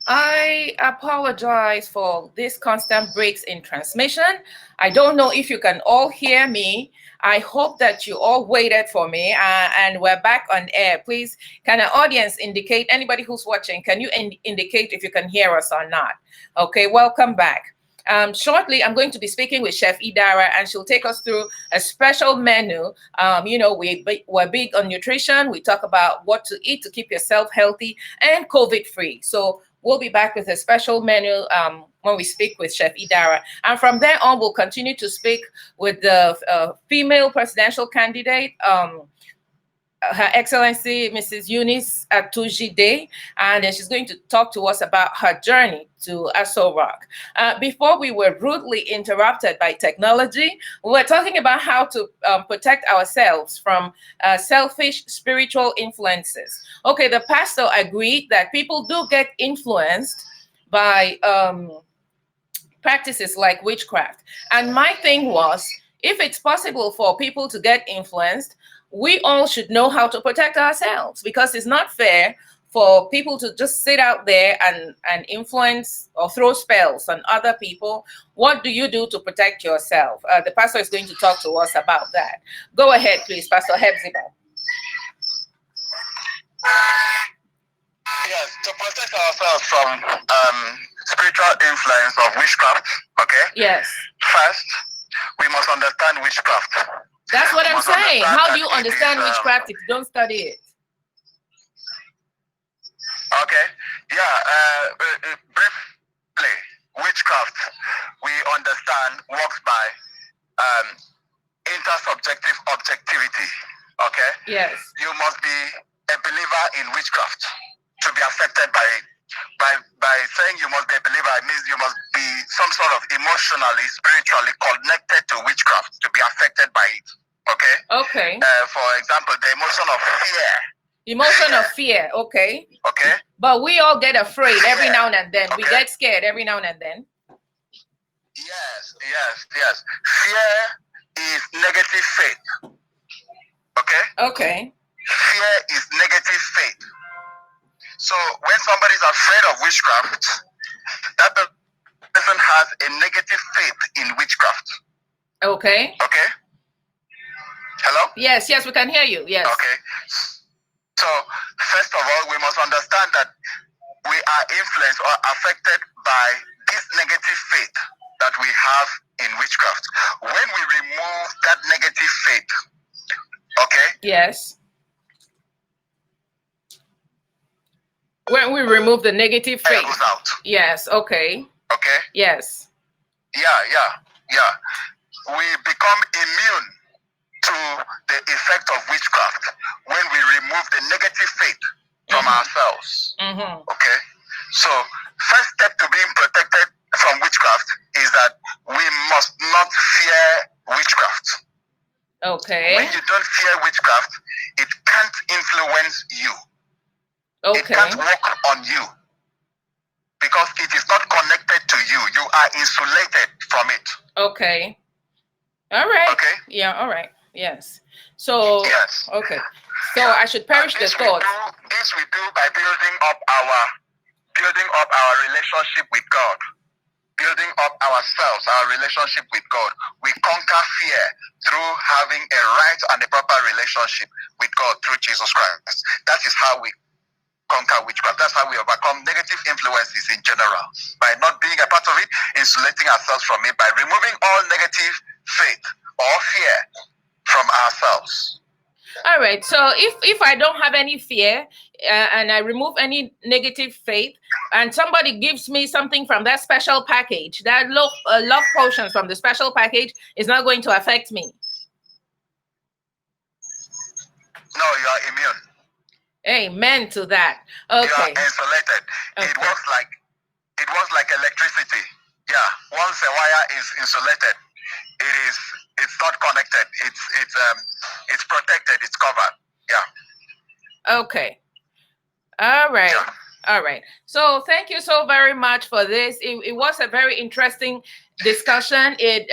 I apologize for this constant breaks in transmission. I don't know if you can all hear me. I hope that you all waited for me and we're back on air. Please, can an audience indicate, anybody who's watching, can you indicate if you can hear us or not? Okay, welcome back. Shortly, I'm going to be speaking with Chef Idara, and she'll take us through a special menu. We're big on nutrition. We talk about what to eat to keep yourself healthy and COVID free. So we'll be back with a special menu when we speak with Chef Idara. And from there on, we'll continue to speak with the female presidential candidate, Her Excellency Mrs. Eunice Atuejide, and then she's going to talk to us about her journey to Aso Rock. Before we were rudely interrupted by technology, we were talking about how to protect ourselves from selfish spiritual influences. Okay, the pastor agreed that people do get influenced by practices like witchcraft. And my thing was, if it's possible for people to get influenced, we all should know how to protect ourselves, because it's not fair for people to just sit out there and influence or throw spells on other people. What do you do to protect yourself? The pastor is going to talk to us about that. Go ahead, please, Pastor Hepzibah. Yes, to protect ourselves from spiritual influence of witchcraft, okay? Yes. First, we must understand witchcraft. That's what I'm saying. How do you understand witchcraft if you don't study it? Okay. Yeah. Briefly, witchcraft, we understand, works by intersubjective objectivity. Okay. Yes. You must be a believer in witchcraft to be affected by it. By saying you must be a believer, it means you must be some sort of emotionally, spiritually connected to witchcraft to be affected by it. Okay? Okay. For example, the emotion of fear. Emotion of fear, okay. Okay. But we all get afraid every now and then. Okay. We get scared every now and then. Yes. Fear is negative faith. Okay? Okay. Fear is negative faith. So when somebody is afraid of witchcraft, that person has a negative faith in witchcraft. Okay. Okay. Hello? Yes, we can hear you. Yes. Okay. So first of all, we must understand that we are influenced or affected by this negative faith that we have in witchcraft. When we remove that negative faith, okay? Yes. When we remove the negative faith. Goes out. Yes, okay. Okay? Yes. Yeah. We become immune to the effect of witchcraft when we remove the negative faith from ourselves. Okay? So, first step to being protected from witchcraft is that we must not fear witchcraft. Okay. When you don't fear witchcraft, it can't influence you. Okay. It can't work on you because it is not connected to you. You are insulated from it. Okay. All right. Okay. Yeah, all right. Yes. So, yes. Okay. So I should perish the thought. This we do by building up our relationship with God. Building up ourselves, our relationship with God. We conquer fear through having a right and a proper relationship with God through Jesus Christ. That is how we conquer witchcraft. That's how we overcome negative influences in general. By not being a part of it, insulating ourselves from it, by removing all negative faith or fear from ourselves. All right. So if I don't have any fear and I remove any negative faith, and somebody gives me something from that special package, that love potion from the special package is not going to affect me. No, you are immune. Amen to that. Okay. You are insulated. Okay. It works like electricity. Yeah. Once a wire is insulated, it's not connected. It's protected. It's covered. Yeah. Okay. All right. Yeah. All right. So thank you so very much for this. It was a very interesting discussion. It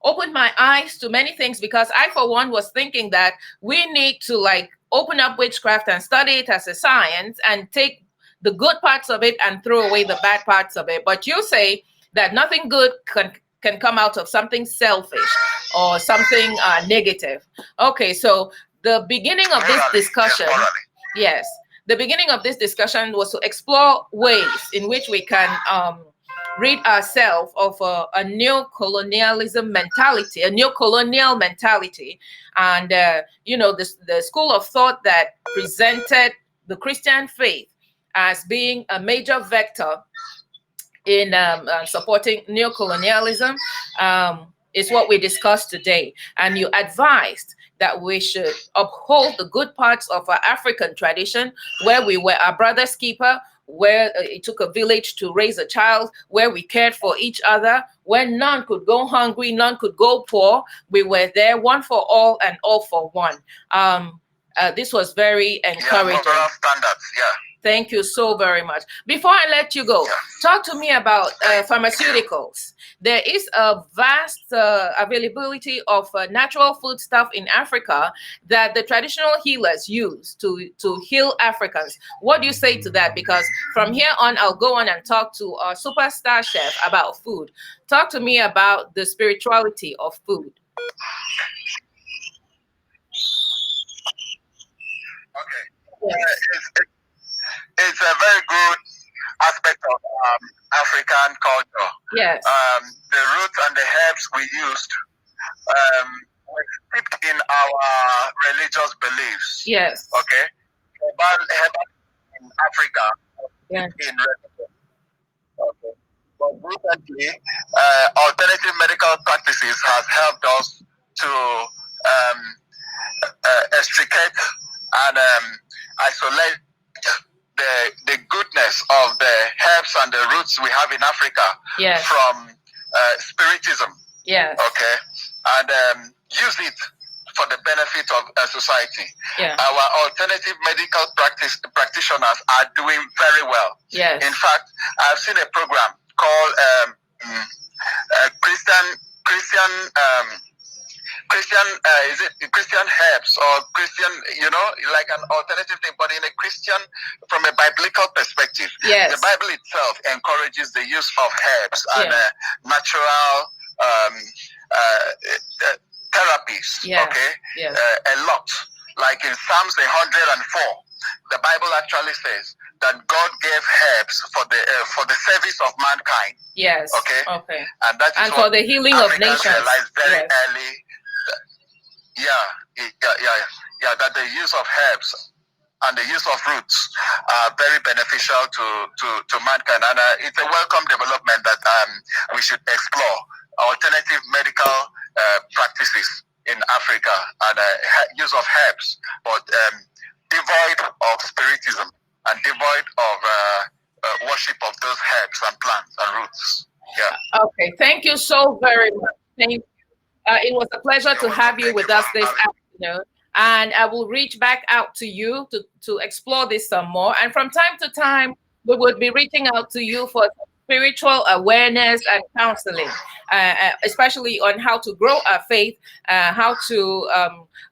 opened my eyes to many things, because I, for one, was thinking that we need to open up witchcraft and study it as a science and take the good parts of it and throw away the bad parts of it. But you say that nothing good can come out of something selfish or something negative. Okay, so the beginning of this discussion, yes, the beginning of this discussion was to explore ways in which we can rid ourselves of a neo-colonialism mentality, a neo-colonial mentality, and the school of thought that presented the Christian faith as being a major vector in supporting neocolonialism is what we discussed today. And you advised that we should uphold the good parts of our African tradition, where we were our brother's keeper, where it took a village to raise a child, where we cared for each other, where none could go hungry, none could go poor. We were there, one for all and all for one. This was very encouraging. Yeah, standards, yeah. Thank you so very much. Before I let you go, talk to me about pharmaceuticals. There is a vast availability of natural foodstuff in Africa that the traditional healers use to heal Africans. What do you say to that? Because from here on, I'll go on and talk to our superstar chef about food. Talk to me about the spirituality of food. Okay. Yes. It's a very good aspect of African culture. Yes. The roots and the herbs we used were steeped in our religious beliefs. Yes. Okay. Herbal in Africa. Yeah. Okay. But recently, alternative medical practices has helped us to extricate and isolate the goodness of the herbs and the roots we have in Africa from spiritism. Yes. Okay. And use it for the benefit of society. Yeah. Our alternative medical practitioners are doing very well. Yes. In fact, I've seen a program called is it Christian herbs or Christian, like an alternative thing, but in a Christian, from a biblical perspective. Yes. The Bible itself encourages the use of herbs and natural therapies. Yeah. Okay. Yes. A lot. Like in Psalms 104, the Bible actually says that God gave herbs for the service of mankind. Yes. Okay. Okay. And that is for the healing Africans of nations. Realized very early. That the use of herbs and the use of roots are very beneficial to mankind, and it's a welcome development that we should explore alternative medical practices in Africa and use of herbs, but devoid of spiritism and devoid of worship of those herbs and plants and roots. Yeah. Okay. Thank you so very much. Thank you. It was a pleasure to have you with us this afternoon. And I will reach back out to you to explore this some more. And from time to time, we would be reaching out to you for spiritual awareness and counseling, especially on how to grow our faith, how to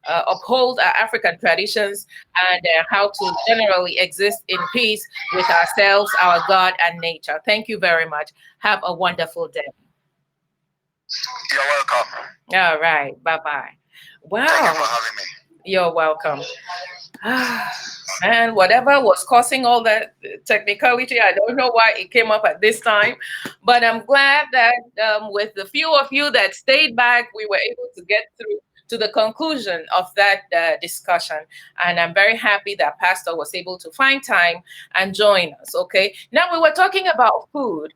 uphold our African traditions, and how to generally exist in peace with ourselves, our God, and nature. Thank you very much. Have a wonderful day. You're welcome. All right. Bye-bye. Wow. Thank you for having me. You're welcome. And whatever was causing all that technicality, I don't know why it came up at this time, but I'm glad that with the few of you that stayed back, we were able to get through to the conclusion of that discussion. And I'm very happy that Pastor was able to find time and join us. Okay. Now we were talking about food.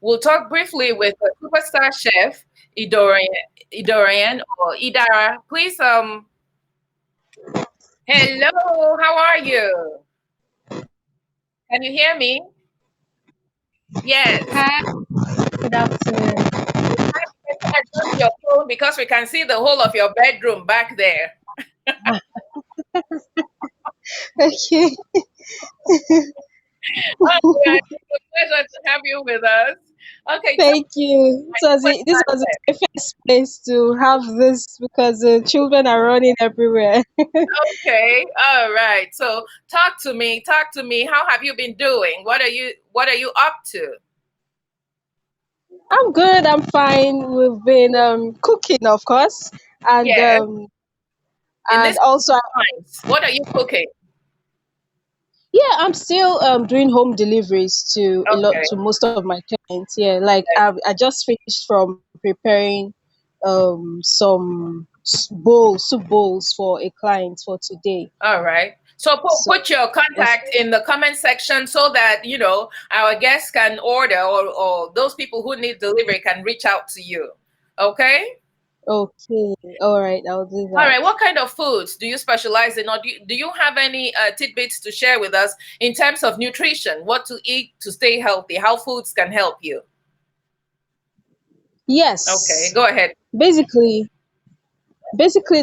We'll talk briefly with the superstar chef, Idorian or Idara. Please, hello, how are you? Can you hear me? Yes. Hi. Good afternoon. Adjust your phone because we can see the whole of your bedroom back there. Okay. It's a pleasure to have you with us. Okay, tell Thank you. my super This was the safest place to have this because the children are running everywhere. Okay, all right. So talk to me. Talk to me. How have you been doing? What are you up to? I'm good. I'm fine. We've been cooking, of course, and Yes. In this also times, what are you cooking? yeah, I'm still doing home deliveries to a lot Okay. to most of my clients. Yeah, like I just finished from preparing some soup bowls for a client for today. All right. So So put your yes, contact in the comment section so that our guests can order, or those people who need delivery can reach out to you. Okay. okay, all right, I'll do All that. right. What kind of foods do you specialize in, or do you have any tidbits to share with us in terms of nutrition? What to eat to stay healthy? How foods can help you? Okay. Yes, Go ahead. basically,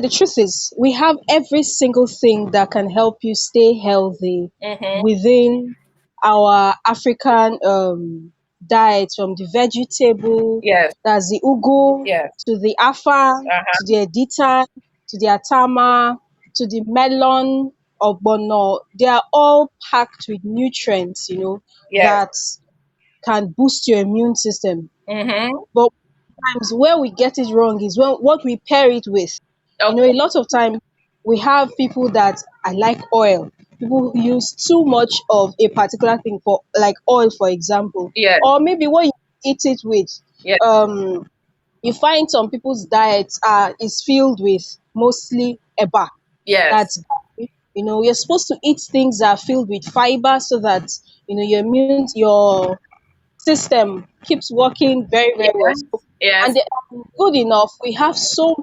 the truth is we have every single thing that can help you stay healthy Mm-hmm. within our African diet, from the vegetable, Yes. that's the ugu, Yes. to the afa, Uh-huh. to the edita, to the atama, to the melon, ogbono. They are all packed with nutrients, Yes. that can boost your immune system. Mm-hmm. But times where we get it wrong is when what we pair it with. A Okay. lot of time we have people that I like oil. People who use too much of a particular thing, for like oil, for example, Yes. or maybe what you eat it with. Yes. Um, you find some people's diets is filled with mostly eba. Yes. That's you're supposed to eat things that are filled with fiber so that your system keeps working very, very well. Yes. So, and Yes. good enough, we have so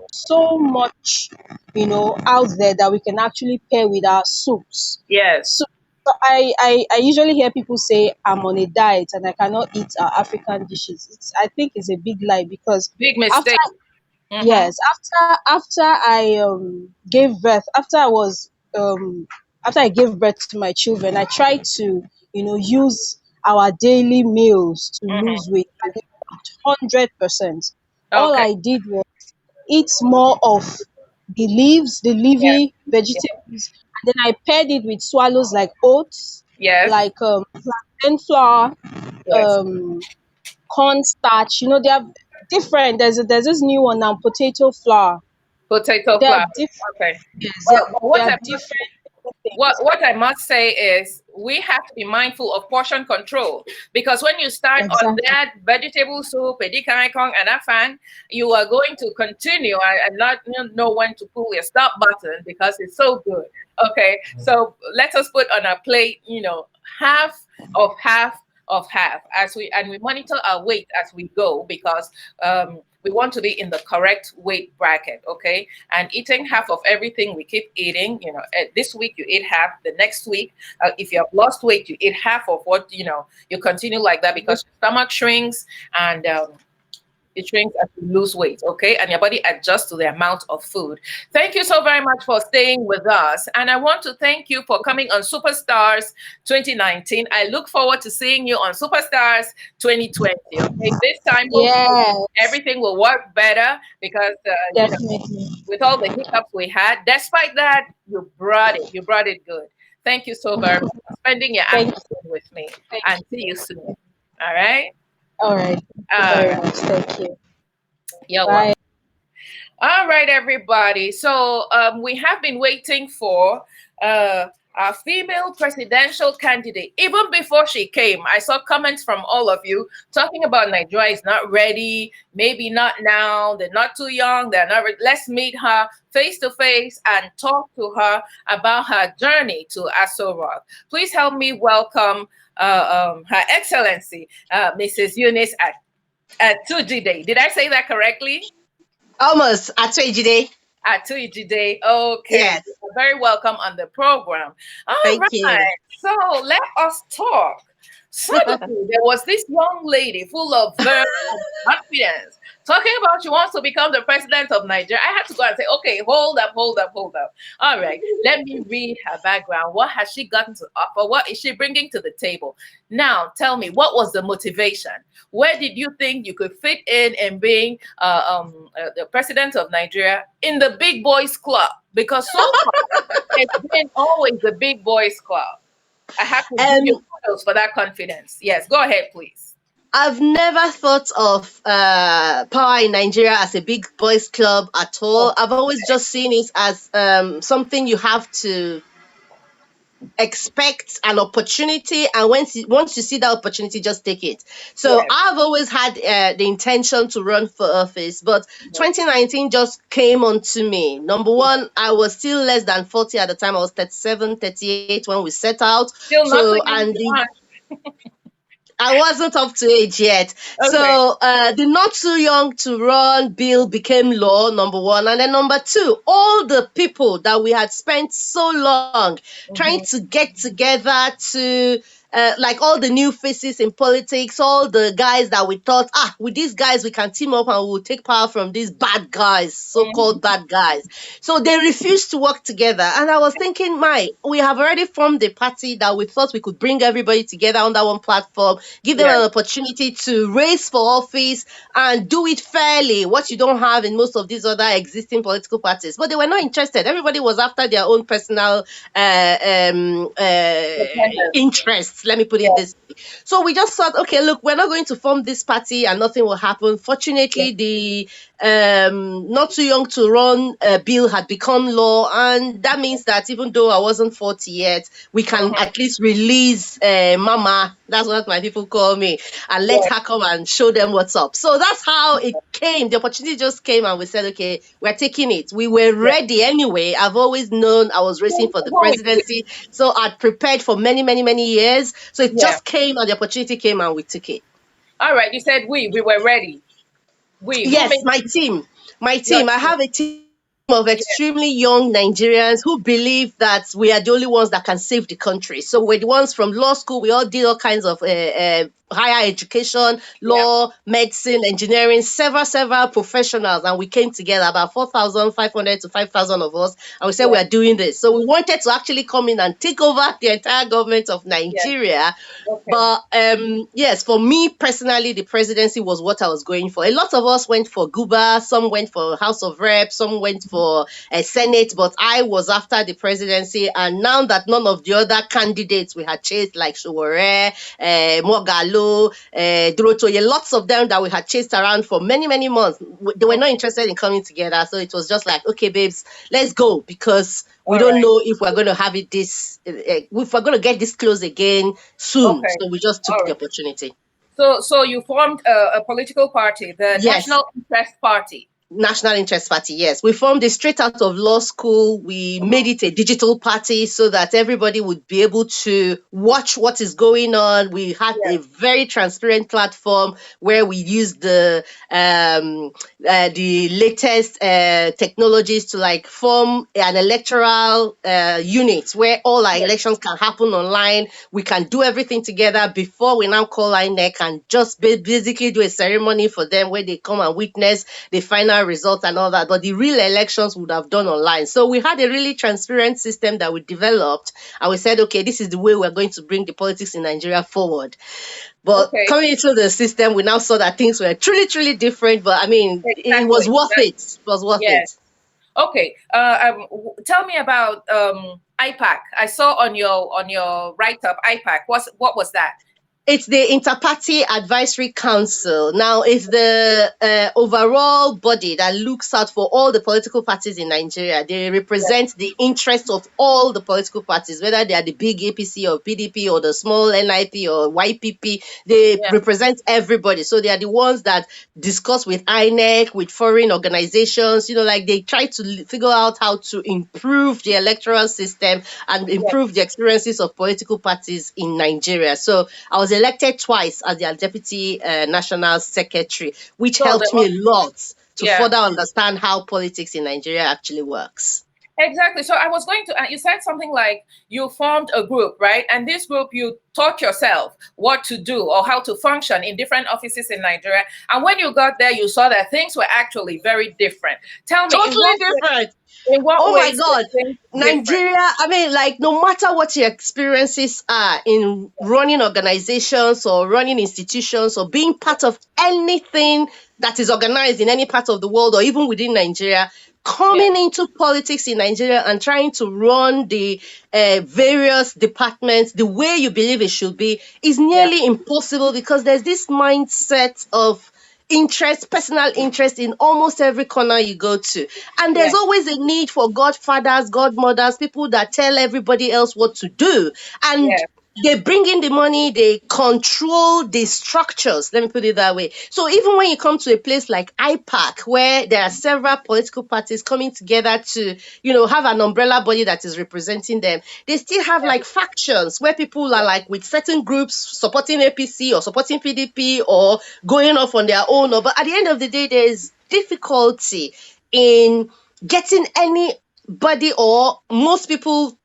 much, out there that we can actually pair with our soups. Yes. So I usually hear people say I'm on a diet and I cannot eat African dishes. I think it's a big lie because Big after mistake. Mm-hmm. yes, after I gave birth, after I gave birth to my children, I tried to use our daily meals to lose Mm-hmm. weight. I did 100%. All Okay. I did was eat more of the leaves, the Yes. leafy Yes. vegetables, and then I paired it with swallows like oats, Yes. like plantain flour, Yes. um, cornstarch. They are different. There's this new one now, potato flour. Potato They are flour. different. Okay. Yes, But they what are I must different what things. what I must say is we have to be mindful of portion control, because when you start on Exactly. that vegetable soup, edikaikong and afan, you are going to continue and not know when to pull your stop button because it's so good. Okay, so let us put on our plate, half of half as we monitor our weight as we go, because we want to be in the correct weight bracket. Okay, and eating half of everything we keep eating. This week you eat half, the next week, if you have lost weight, you eat half of what you continue like that, because your stomach shrinks, and it shrinks as you lose weight, okay? And your body adjusts to the amount of food. Thank you so very much for staying with us. And I want to thank you for coming on Superstars 2019. I look forward to seeing you on Superstars 2020, okay? This time, hopefully, Yes, everything will work better, because, definitely. with all the hiccups we had, despite that, you brought it. You brought it good. Thank you so very much for spending your Thank afternoon you. with me. Thank And see you you. soon. All right? All right. Thank you All very right. much. Thank you. You're welcome. Bye. All right, everybody. So we have been waiting for uh, our female presidential candidate. Even before she came, I saw comments from all of you talking about Nigeria is not ready, maybe not now, they're not too young, they're not ready. Let's meet her face to face and talk to her about her journey to Aso Rock. Please help me welcome Her Excellency, Mrs. Eunice Atuejide. Did I say that correctly? Almost Atuejide. Atuijide. Okay, Yes. you're very welcome on the program. All Thank you. right, so let us talk. Suddenly, there was this young lady full of verve and confidence talking about she wants to become the president of Nigeria. I had to go and say, okay, hold up, hold up, hold up. All right, let me read her background. What has she gotten to offer? What is she bringing to the table? Now, tell me, what was the motivation? Where did you think you could fit in being the president of Nigeria in the big boys club? Because so far, it's been always the big boys club. I have to give you Um, kudos for that confidence. Yes, go ahead, please. I've never thought of power in Nigeria as a big boys club at Oh, all. I've always just seen it as something you have to expect an opportunity, and once you see that opportunity, just take it. So yes. I've always had the intention to run for office, but Mhm. 2019 just came onto me. Number one, I was still less than 40 at the time. I was 37, 38 when we set out. Still not So too young and to the run. I wasn't up to age yet. Okay. So the not too young to run bill became law, number one. And then number two, all the people that we had spent so long trying Hmm. to get together to like all the new faces in politics, all the guys that we thought, with these guys we can team up and we'll take power from these bad guys, so-called Hmm. bad guys. So they refused to work together. And I was thinking, we have already formed a party that we thought we could bring everybody together under one platform, give them Yes. an opportunity to race for office and do it fairly, what you don't have in most of these other existing political parties. But they were not interested. Everybody was after their own personal Independent. interests, let me put it Yes. this way. So we just thought, okay, look, we're not going to form this party and nothing will happen. Yes. Fortunately, the not too young to run bill had become law, and that means that even though I wasn't 40 yet, we can Hmm. at least release Mama. That's what my people call me, and let Yes. her come and show them what's up. So that's how it came. The opportunity just came, and we said, okay, we're taking it. We were Yes. ready anyway. I've always known I was racing for the Who is we? presidency, so I'd prepared for many, many, many years. So it Yeah. just came, and the opportunity came, and we took it. All right. You said we were ready. We. Who Yes, made my team. My your team. I team? have a team of Yes. extremely young Nigerians who believe that we are the only ones that can save the country. So we're the ones from law school. We all did all kinds of higher education, Yeah. law, medicine, engineering, several professionals, and we came together about 4,500 to 5,000 of us, and we said we Yeah. are doing this. So we wanted to actually come in and take over the entire government of Yeah. Nigeria, Okay. but yes, for me personally, the presidency was what I was going for. A lot of us went for Guba, some went for House of Reps, some went for Senate, but I was after the presidency. And now that none of the other candidates we had chased, like Showore, Mogalo, Durotoye, lots of them that we had chased around for many, many months, they were not Mhm. interested in coming together. So it was just like, okay, babes, let's go, because we All don't right. know if we're going to have it if we're going to get this close again soon. Okay. So we just took All the right. opportunity. So you formed a political party, the Yes, National Interest Party. National Interest Party, yes. We formed it straight out of law school. We made Mhm. it a digital party so that everybody would be able to watch what is going on. We had a Yes. very transparent platform where we used the latest technologies to like form an electoral unit where all our Yes. elections can happen online. We can do everything together before we now call INEC and just basically do a ceremony for them where they come and witness the final result and all that. But the real elections would have done online. So we had a really transparent system that we developed, and we said, okay, this is the way we're going to bring the politics in Nigeria forward. But Okay. coming into the system, we now saw that things were truly, truly different. But I mean, it was Exactly. worth it. It was worth Yes. it. Okay. Tell me about IPAC. I saw on your write up IPAC. What was that? It's the Interparty Advisory Council. Now, it's the overall body that looks out for all the political parties in Nigeria. They Yes. represent the interests of all the political parties, whether they are the big APC or PDP or the small NIP or YPP. They Yeah. represent everybody. So they are the ones that discuss with INEC, with foreign organizations. Like they try to figure out how to improve the electoral system and Yes. improve the experiences of political parties in Nigeria. So I was elected twice as their deputy national secretary, which So helped the me a lot to yeah. further understand how politics in Nigeria actually works. Exactly. So I was going to, you said something like you formed a group, right? And this group, you taught yourself what to do or how to function in different offices in Nigeria. And when you got there, you saw that things were actually very different. Tell me, Totally different. in what Oh my ways were God. things different? Nigeria, I mean, like, no matter what your experiences are in running organizations or running institutions or being part of anything that is organized in any part of the world or even within Nigeria, Yeah, coming into politics in Nigeria and trying to run the various departments the way you believe it should be is yeah, nearly impossible because there's this mindset of interest, personal interest in almost every corner you go to. And there's yeah, always a need for godfathers, godmothers, people that tell everybody else what to do. And yeah, they bring in the money, they control the structures. Let me put it that way. So even when you come to a place like IPAC, where there are several political parties coming together to, have an umbrella body that is representing them, they still have like factions where people are like with certain groups supporting APC or supporting PDP or going off on their own. But at the end of the day, there is difficulty in getting anybody or most people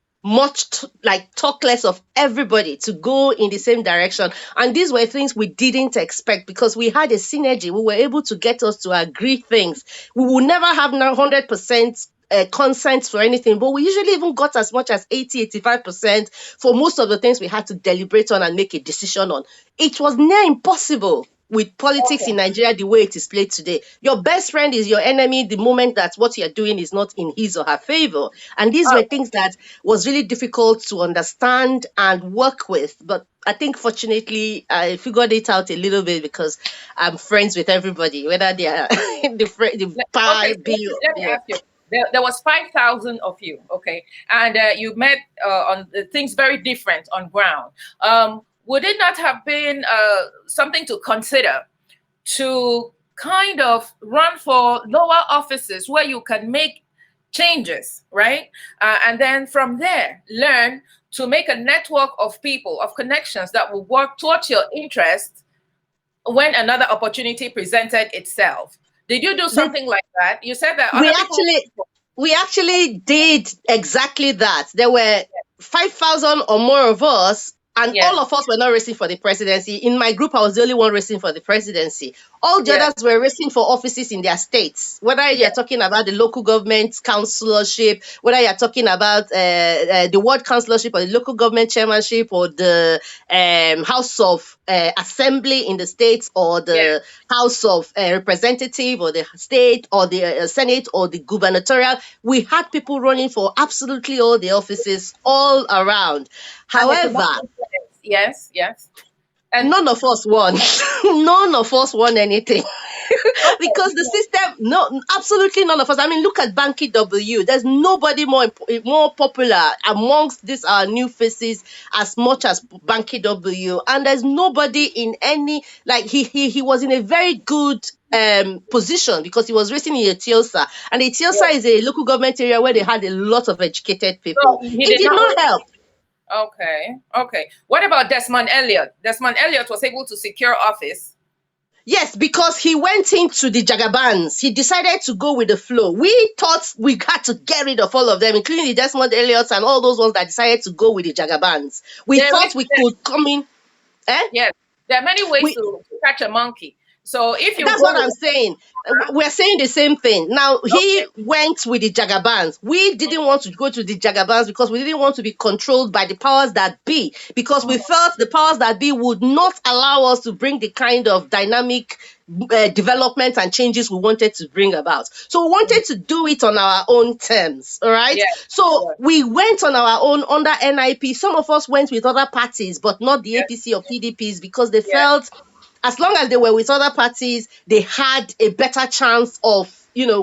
like talk less of everybody to go in the same direction. And these were things we didn't expect because we had a synergy. We were able to get us to agree things. We will never have now 100% consent for anything, but we usually even got as much as 80-85% for most of the things we had to deliberate on and make a decision on. It was near impossible with politics okay. in Nigeria the way it is played today. Your best friend is your enemy the moment that what you're doing is not in his or her favor. And these were things that was really difficult to understand and work with. But I think fortunately I figured it out a little bit because I'm friends with everybody, whether they are the Okay, pie so bill. let me Yeah. ask you. There was 5,000 of you, okay, and you met on things very different on ground. Would it not have been something to consider to kind of run for lower offices where you can make changes, right? And then from there, learn to make a network of people, of connections that will work towards your interest when another opportunity presented itself. Did you do The something like that? You said that we other people. actually we actually did exactly that. There were 5,000 or more of us, and Yes, all of us were not racing for the presidency. In my group, I was the only one racing for the presidency. All the yes, others were racing for offices in their states, whether you're yes, talking about the local government councillorship, whether you're talking about the ward councillorship or the local government chairmanship or the House of Assembly in the states or yes. the House of Representative or the state or the Senate or the gubernatorial. We had people running for absolutely all the offices all around. And they could However, not influence. Yes, yes. And none of us won. None of us won anything. okay, Because the system, no, absolutely none of us. I mean, look at Banky W. There's nobody more popular amongst these our new faces as much as Banky W. And there's nobody in any like he was in a very good position because he was racing in Etiosa. And Etiosa yes. is a local government area where they had a lot of educated So people. he It did did not not win. help. Okay, okay. What about Desmond Elliott? Desmond Elliott was able to secure office. Yes, because he went into the Jagabans. He decided to go with the flow. We thought we had to get rid of all of them, including the Desmond Elliots and all those ones that decided to go with the Jagabans. We There thought is, we could come in. Eh? yes, there are many ways We to catch a monkey. So if you That's go what with, I'm saying. We're saying the same thing. Now, he okay, went with the Jagabans. We didn't want to go to the Jagabans because we didn't want to be controlled by the powers that be, because we felt the powers that be would not allow us to bring the kind of dynamic development and changes we wanted to bring about. So we wanted to do it on our own terms, all right? yes, So yes, we went on our own under NIP. Some of us went with other parties, but not the yes, APC or PDPs because they yes, felt as long as they were with other parties, they had a better chance of,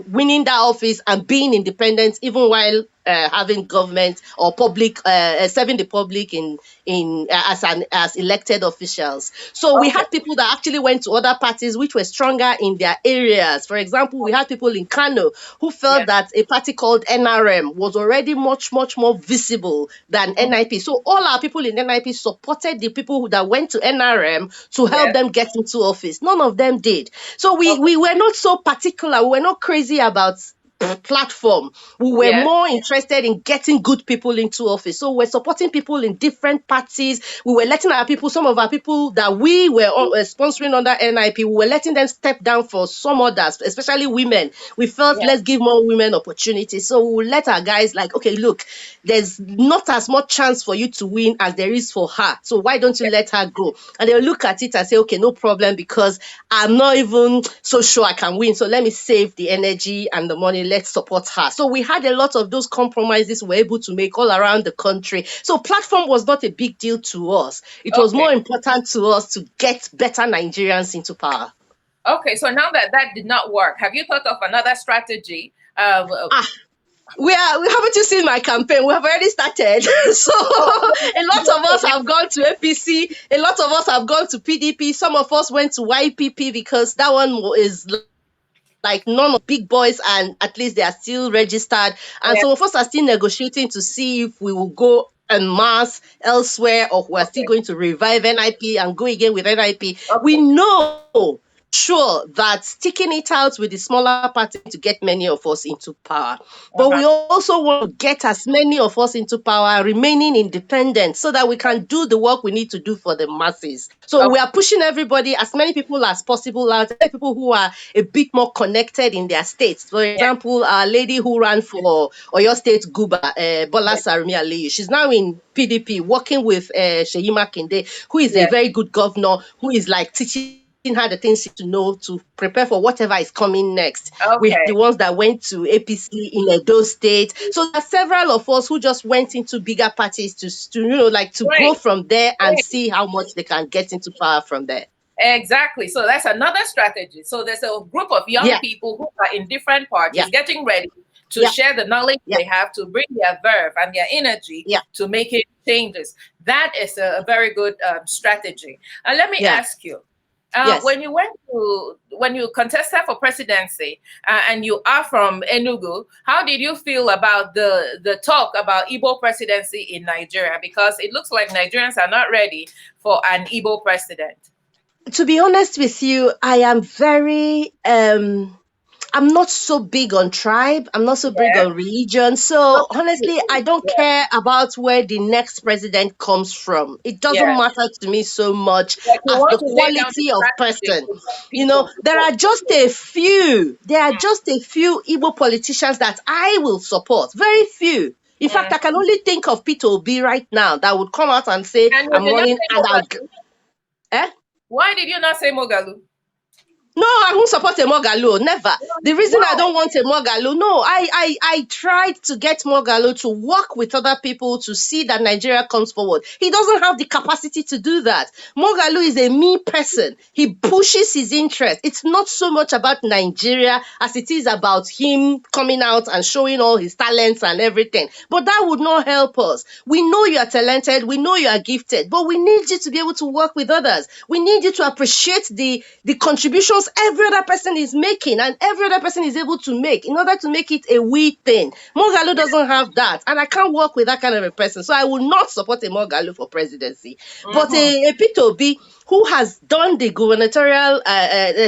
winning that office and being independent, even while having government or public, serving the public as elected officials. So we okay, had people that actually went to other parties which were stronger in their areas. For example, we had people in Kano who felt yes, that a party called NRM was already much, much more visible than NIP. So all our people in NIP supported the people that went to NRM to help yes, them get into office. None of them did. So we, okay, we were not so particular. We were not crazy about platform. We were Yes. more interested in getting good people into office. So we're supporting people in different parties. We were letting our people, some of our people that we were sponsoring under NIP, we were letting them step down for some others, especially women. We felt Yes. let's give more women opportunities. So we let our guys like, okay, look, there's not as much chance for you to win as there is for her. So why don't you Yes. let her go? And they'll look at it and say, okay, no problem, because I'm not even so sure I can win. So let me save the energy and the money. Let's support her. So we had a lot of those compromises we were able to make all around the country. So platform was not a big deal to us. It was Okay. more important to us to get better Nigerians into power. Okay. So now that that did not work, have you thought of another strategy? Ah, haven't you seen my campaign? We have already started. So Oh, a lot of us have gone to APC, a lot of us have gone to PDP, some of us went to YPP because that one is like none of the big boys and at least they are still registered. And some of us are yes. still negotiating to see if we will go en masse elsewhere or we're still Okay. going to revive NIP and go again with NIP. We Okay. know for sure that sticking it out with the smaller party to get many of us into power. But we Uh-huh. also want to get as many of us into power, remaining independent, so that we can do the work we need to do for the masses. So we Okay. are pushing everybody, as many people as possible out, people who are a bit more connected in their states. For Yes. example, our lady who ran for Oyo State Guba, Bola Yes. Sarumi Aliyu, she's now in PDP working with Sheyi Makinde, who is a Yes. very good governor, who is like teaching her the things she needs to know to prepare for whatever is coming next. We have the Okay. ones that went to APC in Edo State. So there are several of us who just went into bigger parties to like to grow Great. from there and Great. see how much they can get into power from there. Exactly. So that's another strategy. So there's a group of young Yeah, people who are in different yeah, parties getting ready to yeah, share the knowledge yeah, they have to bring their verve and their energy yeah, to make it changes. That is a very good strategy. And let me yeah. ask you, Yes. when you contested for presidency and you are from Enugu, how did you feel about the talk about Igbo presidency in Nigeria? Because it looks like Nigerians are not ready for an Igbo president. To be honest with you, I am very I'm not so big on tribe. I'm not so big Yes. on religion. No, So me honestly, I too. don't Yeah. care about where the next president comes from. It doesn't Yes. matter to me so much Like you as want the to lay down the quality of strategy person. for young You know, people to there vote are for just you. a few. There are just a few Igbo politicians that I will support. Very few. In fact, I can Mhm. only think of Peter Obi right now that would come out and say, And you I'm did not running say and Mogalu. eh? Why did you not say Mogalu? No, I won't support a Mogalo. Never. The reason I Why? don't want a Mogalo, no, I tried to get Mogalo to work with other people to see that Nigeria comes forward. He doesn't have the capacity to do that. Mogalo is a me person. He pushes his interest. It's not so much about Nigeria as it is about him coming out and showing all his talents and everything. But that would not help us. We know you are talented. We know you are gifted, but we need you to be able to work with others. We need you to appreciate the contributions every other person is making and every other person is able to make in order to make it a we thing. Mogalo doesn't have that, and I can't work with that kind of a person. So I will not support a Mogalo for presidency. But Mm-hmm. a P2B who has done the gubernatorial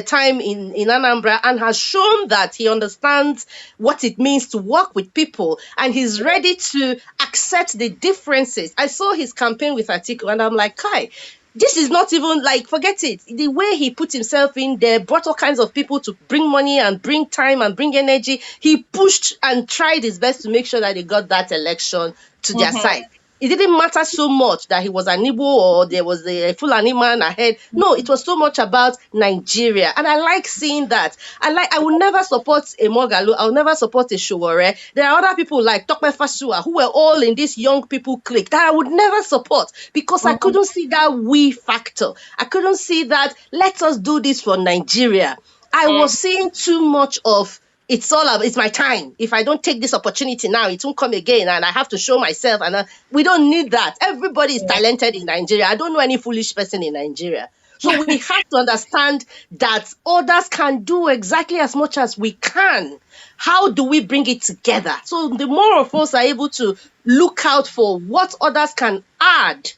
time in Anambra and has shown that he understands what it means to work with people and he's ready to accept the differences. I saw his campaign with Atiku and I'm like, Kai, this is not even like forget it. The way he put himself in there, brought all kinds of people to bring money and bring time and bring energy. He pushed and tried his best to make sure that they got that election to their Mm-hmm. side. It didn't matter so much that he was an Igbo or there was a Fulani man ahead. No, it was so much about Nigeria. And I like seeing that. I will never support a Mogalo. I'll never support a Showore. There are other people like Tokwe Fasua who were all in this young people clique that I would never support because I Mm-hmm. couldn't see that we factor. I couldn't see that let us do this for Nigeria. I was seeing too much of it's my time. If I don't take this opportunity now, it won't come again, and I have to show myself. And we don't need that. Everybody is talented in Nigeria. I don't know any foolish person in Nigeria. So we have to understand that others can do exactly as much as we can. How do we bring it together? So the more of us are able to look out for what others can add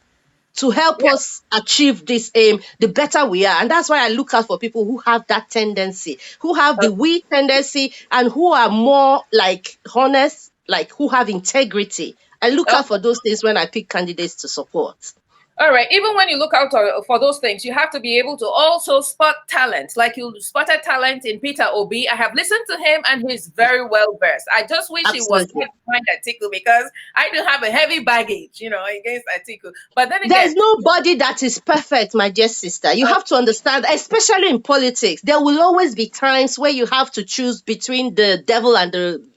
to help Yeah. us achieve this aim, the better we are. And that's why I look out for people who have that tendency, who have the we tendency, and who are more like honest, like who have integrity. I look out Okay. for those things when I pick candidates to support. All right. Even when you look out for those things, you have to be able to also spot talent. Like you spotted talent in Peter Obi. I have listened to him and he's very well versed. I just wish he was Absolutely. not behind Atiku because I do have a heavy baggage, against Atiku. But then There's again, nobody that is perfect, my dear sister. You uh, have to understand, especially in politics, there will always be times where you have to choose between the devil and the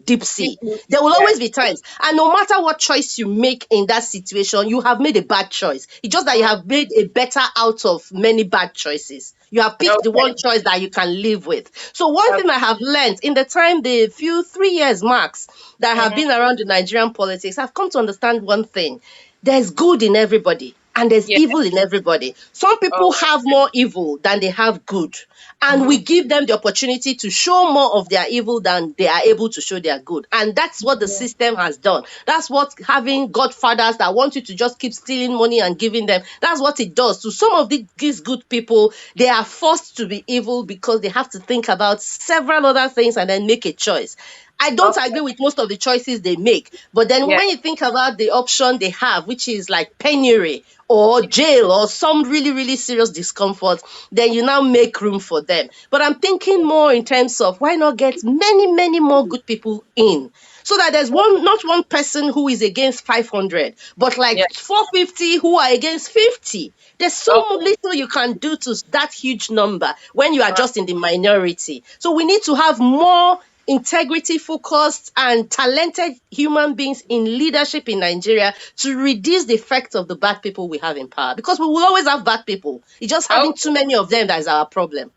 deep sea. There will yes. always be times. And no matter what choice you make in that situation, you have made a bad choice. It's just that you have made a better out of many bad choices. You have picked the one Okay. choice that you can live with. So one Okay. thing I have learned in the time, the few 3 years max that I have Mhm. been around the Nigerian politics, I've come to understand one thing. There's good in everybody and there's Yeah. evil in everybody. Some people Oh. have more evil than they have good. And we Mhm. give them the opportunity to show more of their evil than they are able to show their good. And that's what the system has done. That's what having godfathers that want you to just keep stealing money and giving them, that's what it does. To some of these good people, they are forced to be evil because they have to think about several other things and then make a choice. I don't Okay. agree with most of the choices they make. But then Yeah. when you think about the option they have, which is like penury or jail or some really, really serious discomfort, then you now make room for them. But I'm thinking more in terms of why not get many, many more good people in so that there's not one person who is against 500, but like Yeah. 450 who are against 50. There's so Okay. little you can do to that huge number when you are Uh, just in the minority. So we need to have more integrity focused and talented human beings in leadership in Nigeria to reduce the effect of the bad people we have in power, because we will always have bad people. It's just having too okay. many of them that is our problem.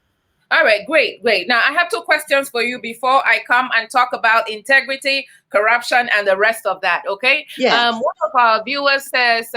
All right, great, great. Now, I have two questions for you before I come and talk about integrity, corruption, and the rest of that. Okay. Yes. One of our viewers says,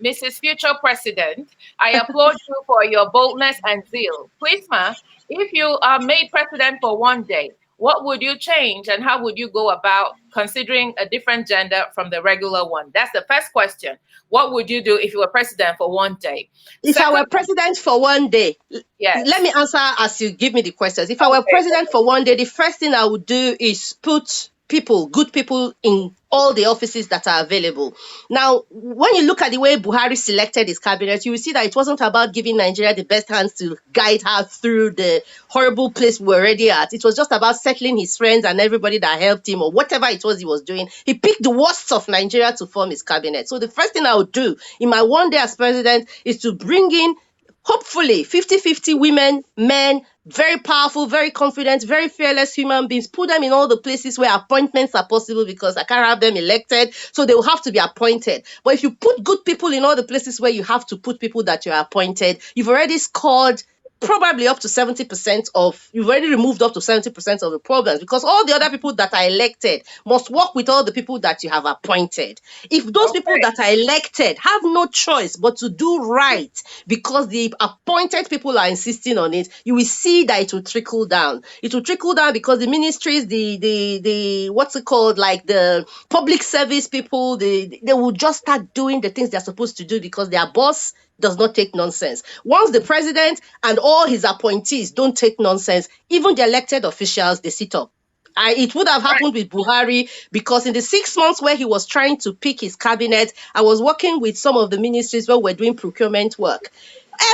Mrs. Future President, I applaud you for your boldness and zeal. Please, ma, if you are made president for one day, what would you change and how would you go about considering a different gender from the regular one? That's the first question. What would you do if you were president for one day? If I Second, were president for one day, let yes. me answer as you give me the questions. If I were Okay. president for one day, the first thing I would do is put people, good people, in all the offices that are available. Now, when you look at the way Buhari selected his cabinet, you will see that it wasn't about giving Nigeria the best hands to guide her through the horrible place we're already at. It was just about settling his friends and everybody that helped him or whatever it was he was doing. He picked the worst of Nigeria to form his cabinet. So the first thing I would do in my one day as president is to bring in hopefully 50-50 women, men, very powerful, very confident, very fearless human beings. Put them in all the places where appointments are possible because I can't have them elected. So they will have to be appointed. But if you put good people in all the places where you have to put people that you're appointed, you've already scored probably up to 70% of, you've already removed up to 70% of the problems, because all the other people that are elected must work with all the people that you have appointed. If those people Okay. that are elected have no choice but to do right because the appointed people are insisting on it, you will see that it will trickle down. It will trickle down because the ministries, the what's it called, like the public service people, they will just start doing the things they're supposed to do because their boss does not take nonsense. Once the president and all his appointees don't take nonsense, even the elected officials, they sit up. It would have happened with Buhari because in the 6 months where he was trying to pick his cabinet, I was working with some of the ministries where we're doing procurement work.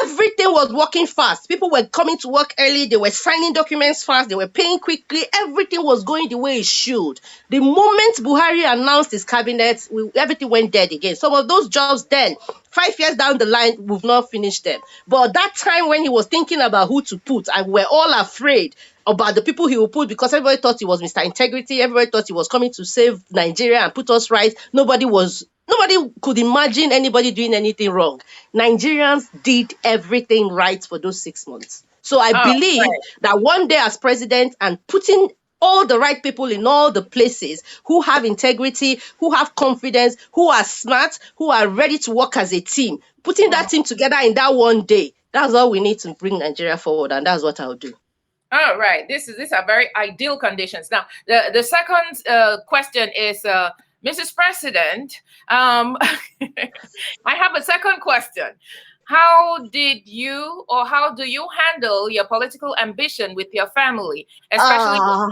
Everything was working fast. People were coming to work early. They were signing documents fast. They were paying quickly. Everything was going the way it should. The moment Buhari announced his cabinet, everything went dead again. Some of those jobs then, 5 years down the line, we've not finished them. But that time when he was thinking about who to put, and we're all afraid about the people he will put because everybody thought he was Mr. Integrity. Everybody thought he was coming to save Nigeria and put us right. Nobody could imagine anybody doing anything wrong. Nigerians did everything right for those 6 months. So I Oh, believe right. that one day as president and putting all the right people in all the places who have integrity, who have confidence, who are smart, who are ready to work as a team, putting that team together in that one day, that's all we need to bring Nigeria forward. And that's what I'll do. All right. These are very ideal conditions. Now, the second question is Mrs. President, I have a second question. How did you or how do you handle your political ambition with your family, especially Ah.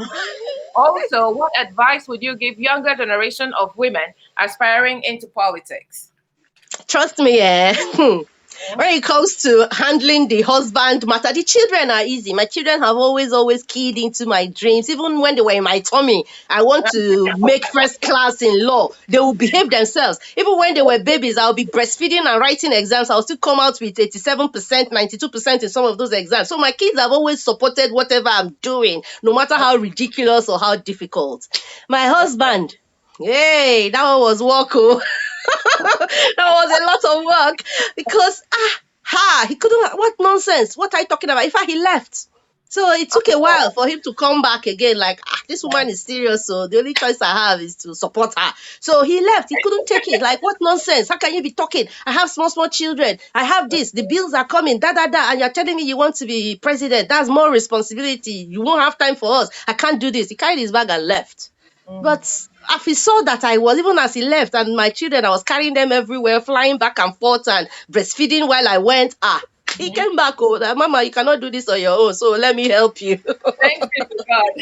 also what advice would you give younger generation of women aspiring into politics? Trust me, when it comes to handling the husband matter, the children are easy. My children have always keyed into my dreams. Even when they were in my tummy, I want to make first class in law. They will behave themselves. Even when they were babies, I'll be breastfeeding and writing exams. I'll still come out with 87%, 92% in some of those exams. So my kids have always supported whatever I'm doing, no matter how ridiculous or how difficult. My husband, hey, that one was work. Oh. That was a lot of work because he couldn't. What nonsense? What are you talking about? In fact, he left. So it took a while for him to come back again. Like, this woman is serious, so the only choice I have is to support her. So he left. He couldn't take it. Like, what nonsense? How can you be talking? I have small children. I have this. The bills are coming. And you're telling me you want to be president. That's more responsibility. You won't have time for us. I can't do this. He carried his bag and left. But if he saw that I was, even as he left, and my children, I was carrying them everywhere, flying back and forth and breastfeeding while I went, he came back, that, Mama, you cannot do this on your own, so let me help you. Thanks be to God.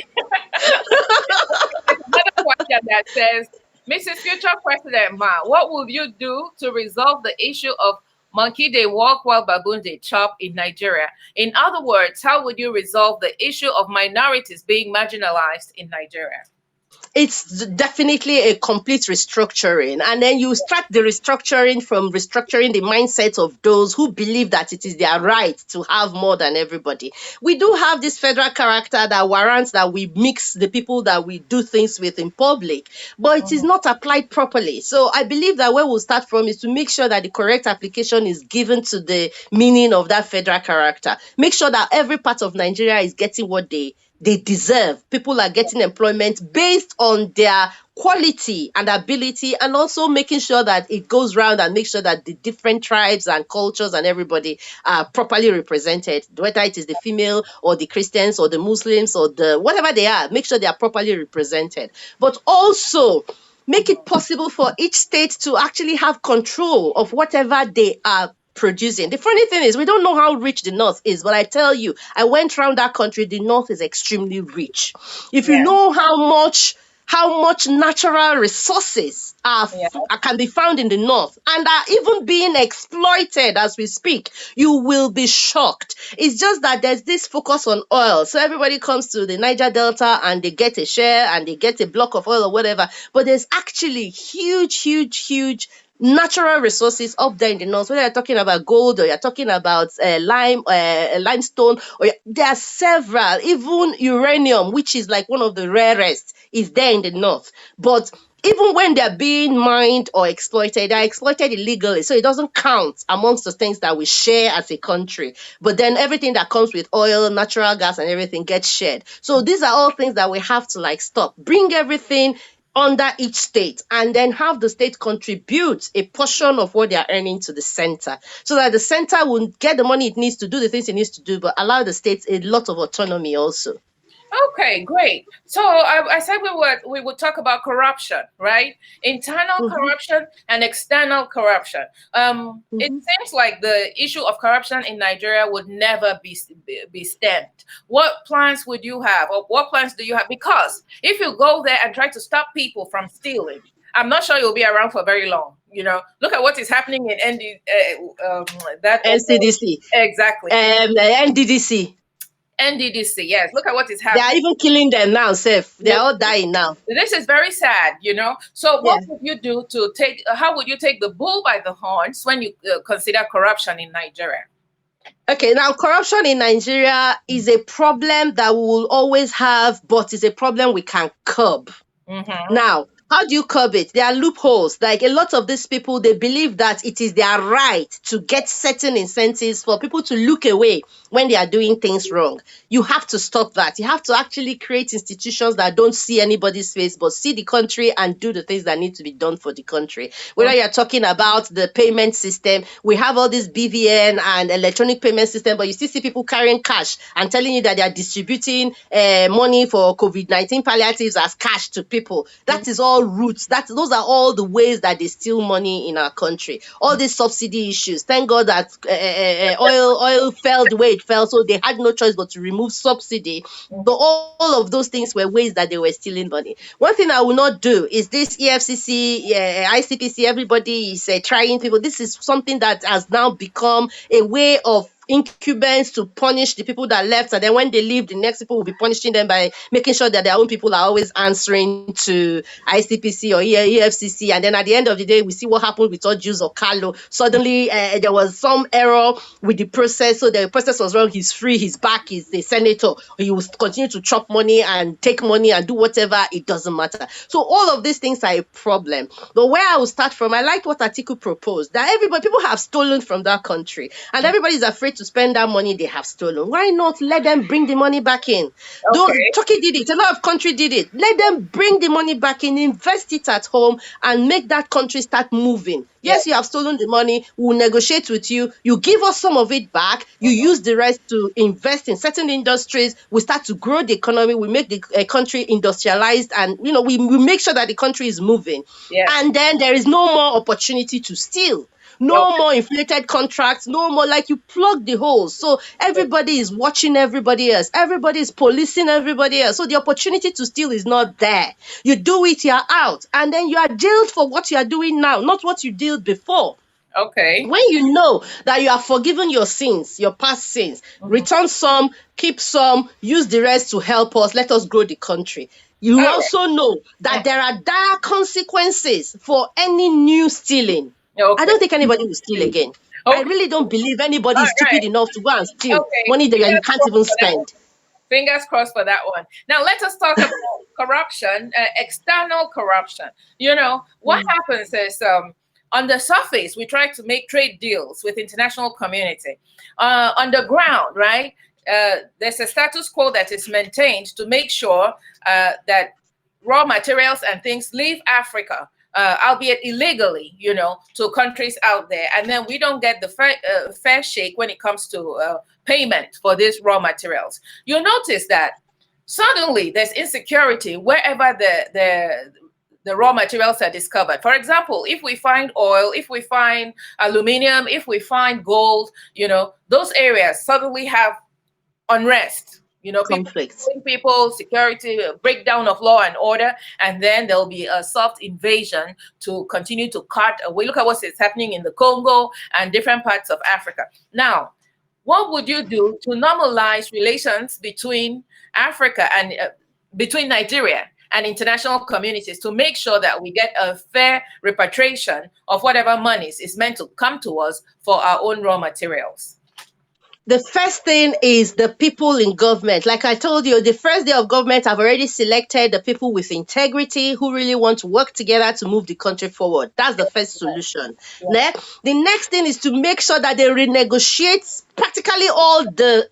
There's another question that says, Mrs. Future President Ma, what will you do to resolve the issue of monkey they walk while baboon they chop in Nigeria? In other words, how would you resolve the issue of minorities being marginalized in Nigeria? It's definitely a complete restructuring. And then you start the restructuring from restructuring the mindset of those who believe that it is their right to have more than everybody. We do have this federal character that warrants that we mix the people that we do things with in public, but it is not applied properly. So I believe that where we'll start from is to make sure that the correct application is given to the meaning of that federal character. Make sure that every part of Nigeria is getting what they deserve. People are getting employment based on their quality and ability, and also making sure that it goes round and make sure that the different tribes and cultures and everybody are properly represented, whether it is the female or the Christians or the Muslims or the whatever they are, make sure they are properly represented. But also make it possible for each state to actually have control of whatever they are producing. The funny thing is, we don't know how rich the North is, but I tell you, I went around that country, the North is extremely rich. If you Yeah. know how much natural resources can be found in the North and are even being exploited as we speak, you will be shocked. It's just that there's this focus on oil. So everybody comes to the Niger Delta and they get a share and they get a block of oil or whatever. But there's actually huge natural resources up there in the north, whether you're talking about gold or you're talking about limestone, there are several, even uranium, which is like one of the rarest, is there in the north. But even when they're being mined or exploited, they're exploited illegally. So it doesn't count amongst the things that we share as a country. But then everything that comes with oil, natural gas, and everything gets shared. So these are all things that we have to stop. Bring everything under each state and then have the state contribute a portion of what they are earning to the center so that the center will get the money it needs to do the things it needs to do, but allow the states a lot of autonomy also. Okay, great. So I said we would talk about corruption, right? Internal corruption and external corruption. It seems like the issue of corruption in Nigeria would never be stemmed. What plans would you have, or what plans do you have? Because if you go there and try to stop people from stealing, I'm not sure you'll be around for very long. Look at what is happening in NCDC. Exactly. NDDC. NDDC, yes. Look at what is They happening. are even killing them now, Seth. They are all dying now. This is very sad, So what would you do how would you take the bull by the horns when you consider corruption in Nigeria? Okay, now corruption in Nigeria is a problem that we will always have, but it's a problem we can curb. Now, how do you curb it? There are loopholes. Like a lot of these people, they believe that it is their right to get certain incentives for people to look away when they are doing things wrong. You have to stop that. You have to actually create institutions that don't see anybody's face, but see the country and do the things that need to be done for the country. Whether you're talking about the payment system, we have all this BVN and electronic payment system, but you still see people carrying cash and telling you that they are distributing money for COVID-19 palliatives as cash to people. That is all all roots. Those are all the ways that they steal money in our country. All these subsidy issues. Thank God that oil fell the way it fell, so they had no choice but to remove subsidy. But all of those things were ways that they were stealing money. One thing I will not do is this EFCC, ICPC. Everybody is trying people. This is something that has now become a way of incumbents to punish the people that left, and then when they leave, the next people will be punishing them by making sure that their own people are always answering to ICPC or EFCC. And then at the end of the day, we see what happened with Ojus or Carlo. Suddenly, there was some error with the process, so the process was wrong. He's free. He's back. He's the senator. He will continue to chop money and take money and do whatever. It doesn't matter. So all of these things are a problem. But where I will start from, I liked what Atiku proposed, that people have stolen from that country, and everybody's afraid to spend that money they have stolen. Why not let them bring the money back in? Okay. Turkey did it. A lot of countries did it. Let them bring the money back in, invest it at home, and make that country start moving. Yes, you have stolen the money. We'll negotiate with you. You give us some of it back. You use the rest to invest in certain industries. We start to grow the economy. We make the country industrialized, and we make sure that the country is moving. Yes. And then there is no more opportunity to steal. No more inflated contracts, no more, like, you plug the holes. So everybody is watching everybody else. Everybody is policing everybody else. So the opportunity to steal is not there. You do it, you're out. And then you are jailed for what you are doing now, not what you did before. Okay. When you know that you have forgiven your sins, your past sins, return some, keep some, use the rest to help us, let us grow the country. You also know that there are dire consequences for any new stealing. Okay. I don't think anybody will steal again. I really don't believe anybody is stupid enough to go and steal money that you can't even spend. Fingers crossed for that one. Now let us talk about corruption, external corruption. What happens is, on the surface, we try to make trade deals with international community. On the ground, right? There's a status quo that is maintained to make sure that raw materials and things leave Africa, albeit illegally, to countries out there. And then we don't get the fair shake when it comes to payment for these raw materials. You'll notice that suddenly there's insecurity wherever the raw materials are discovered. For example, if we find oil, if we find aluminum, if we find gold, those areas suddenly have unrest. Conflicts. People, security, breakdown of law and order, and then there'll be a soft invasion to continue to cut away. Look at what's happening in the Congo and different parts of Africa. Now, what would you do to normalize relations between Africa and between Nigeria and international communities to make sure that we get a fair repatriation of whatever monies is meant to come to us for our own raw materials? The first thing is the people in government. Like I told you, the first day of government, I've already selected the people with integrity who really want to work together to move the country forward. That's the first solution. The next thing is to make sure that they renegotiate practically all the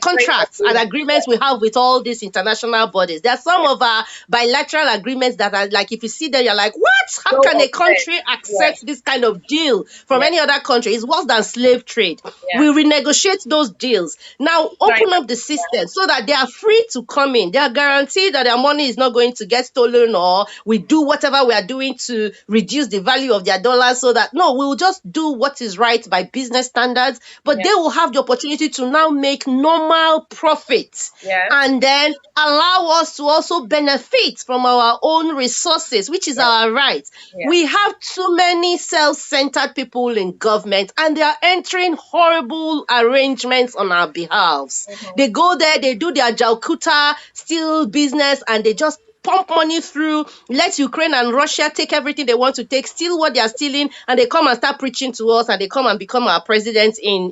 contracts and agreements we have with all these international bodies. There are some of our bilateral agreements that are like, if you see them, you're like, what? How can a country accept this kind of deal from any other country? It's worse than slave trade. We renegotiate those deals. Now open up the system so that they are free to come in. They are guaranteed that their money is not going to get stolen, or we do whatever we are doing to reduce the value of their dollars, so that no, we will just do what is right by business standards, but they will have the opportunity to now make normal profits and then allow us to also benefit from our own resources, which is our right. We have too many self-centered people in government, and they are entering horrible arrangements on our behalves. They go there, they do their Jalkuta steel business, and they just pump money through, let Ukraine and Russia take everything they want to take, steal what they are stealing, and they come and start preaching to us, and they come and become our presidents in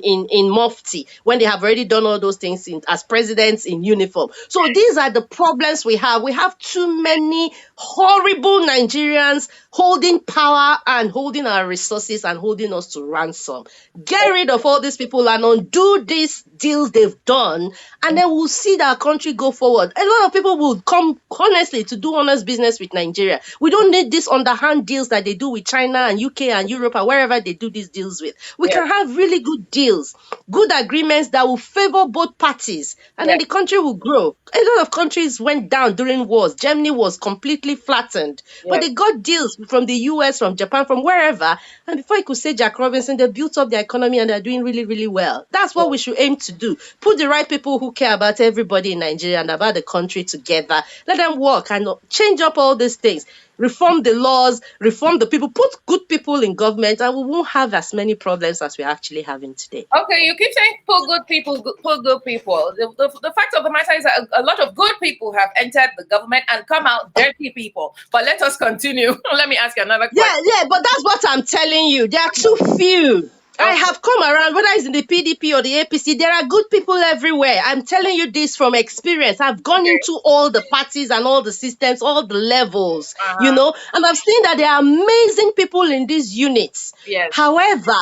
Mufti, when they have already done all those things as presidents in uniform. So these are the problems we have. We have too many horrible Nigerians holding power and holding our resources and holding us to ransom. Get rid of all these people and undo these deals they've done, and then we'll see that our country go forward. A lot of people will come honestly to do honest business with Nigeria. We don't need these underhand deals that they do with China and UK and Europe and wherever they do these deals with. We Yes, can have really good deals, good agreements that will favor both parties, and then yes, the country will grow. A lot of countries went down during wars. Germany was completely flattened, but yes. they got deals from the US, from Japan, from wherever. And before you could say Jack Robinson, they built up their economy and they're doing really, really well. That's what we should aim to do. Put the right people who care about everybody in Nigeria and about the country together. Let them work and change up all these things. Reform the laws, reform the people, put good people in government, and we won't have as many problems as we're actually having today. Okay, you keep saying pull good people, pull good people. The fact of the matter is that a lot of good people have entered the government and come out dirty people. But let us continue. Let me ask you another Yeah, question. yeah, but that's what I'm telling you. There are too few. I Okay. have come around, whether it's in the PDP or the APC, there are good people everywhere. I'm telling you this from experience. I've gone Okay. into all the parties and all the systems, all the levels, Uh-huh. and I've seen that there are amazing people in these units. Yes. However,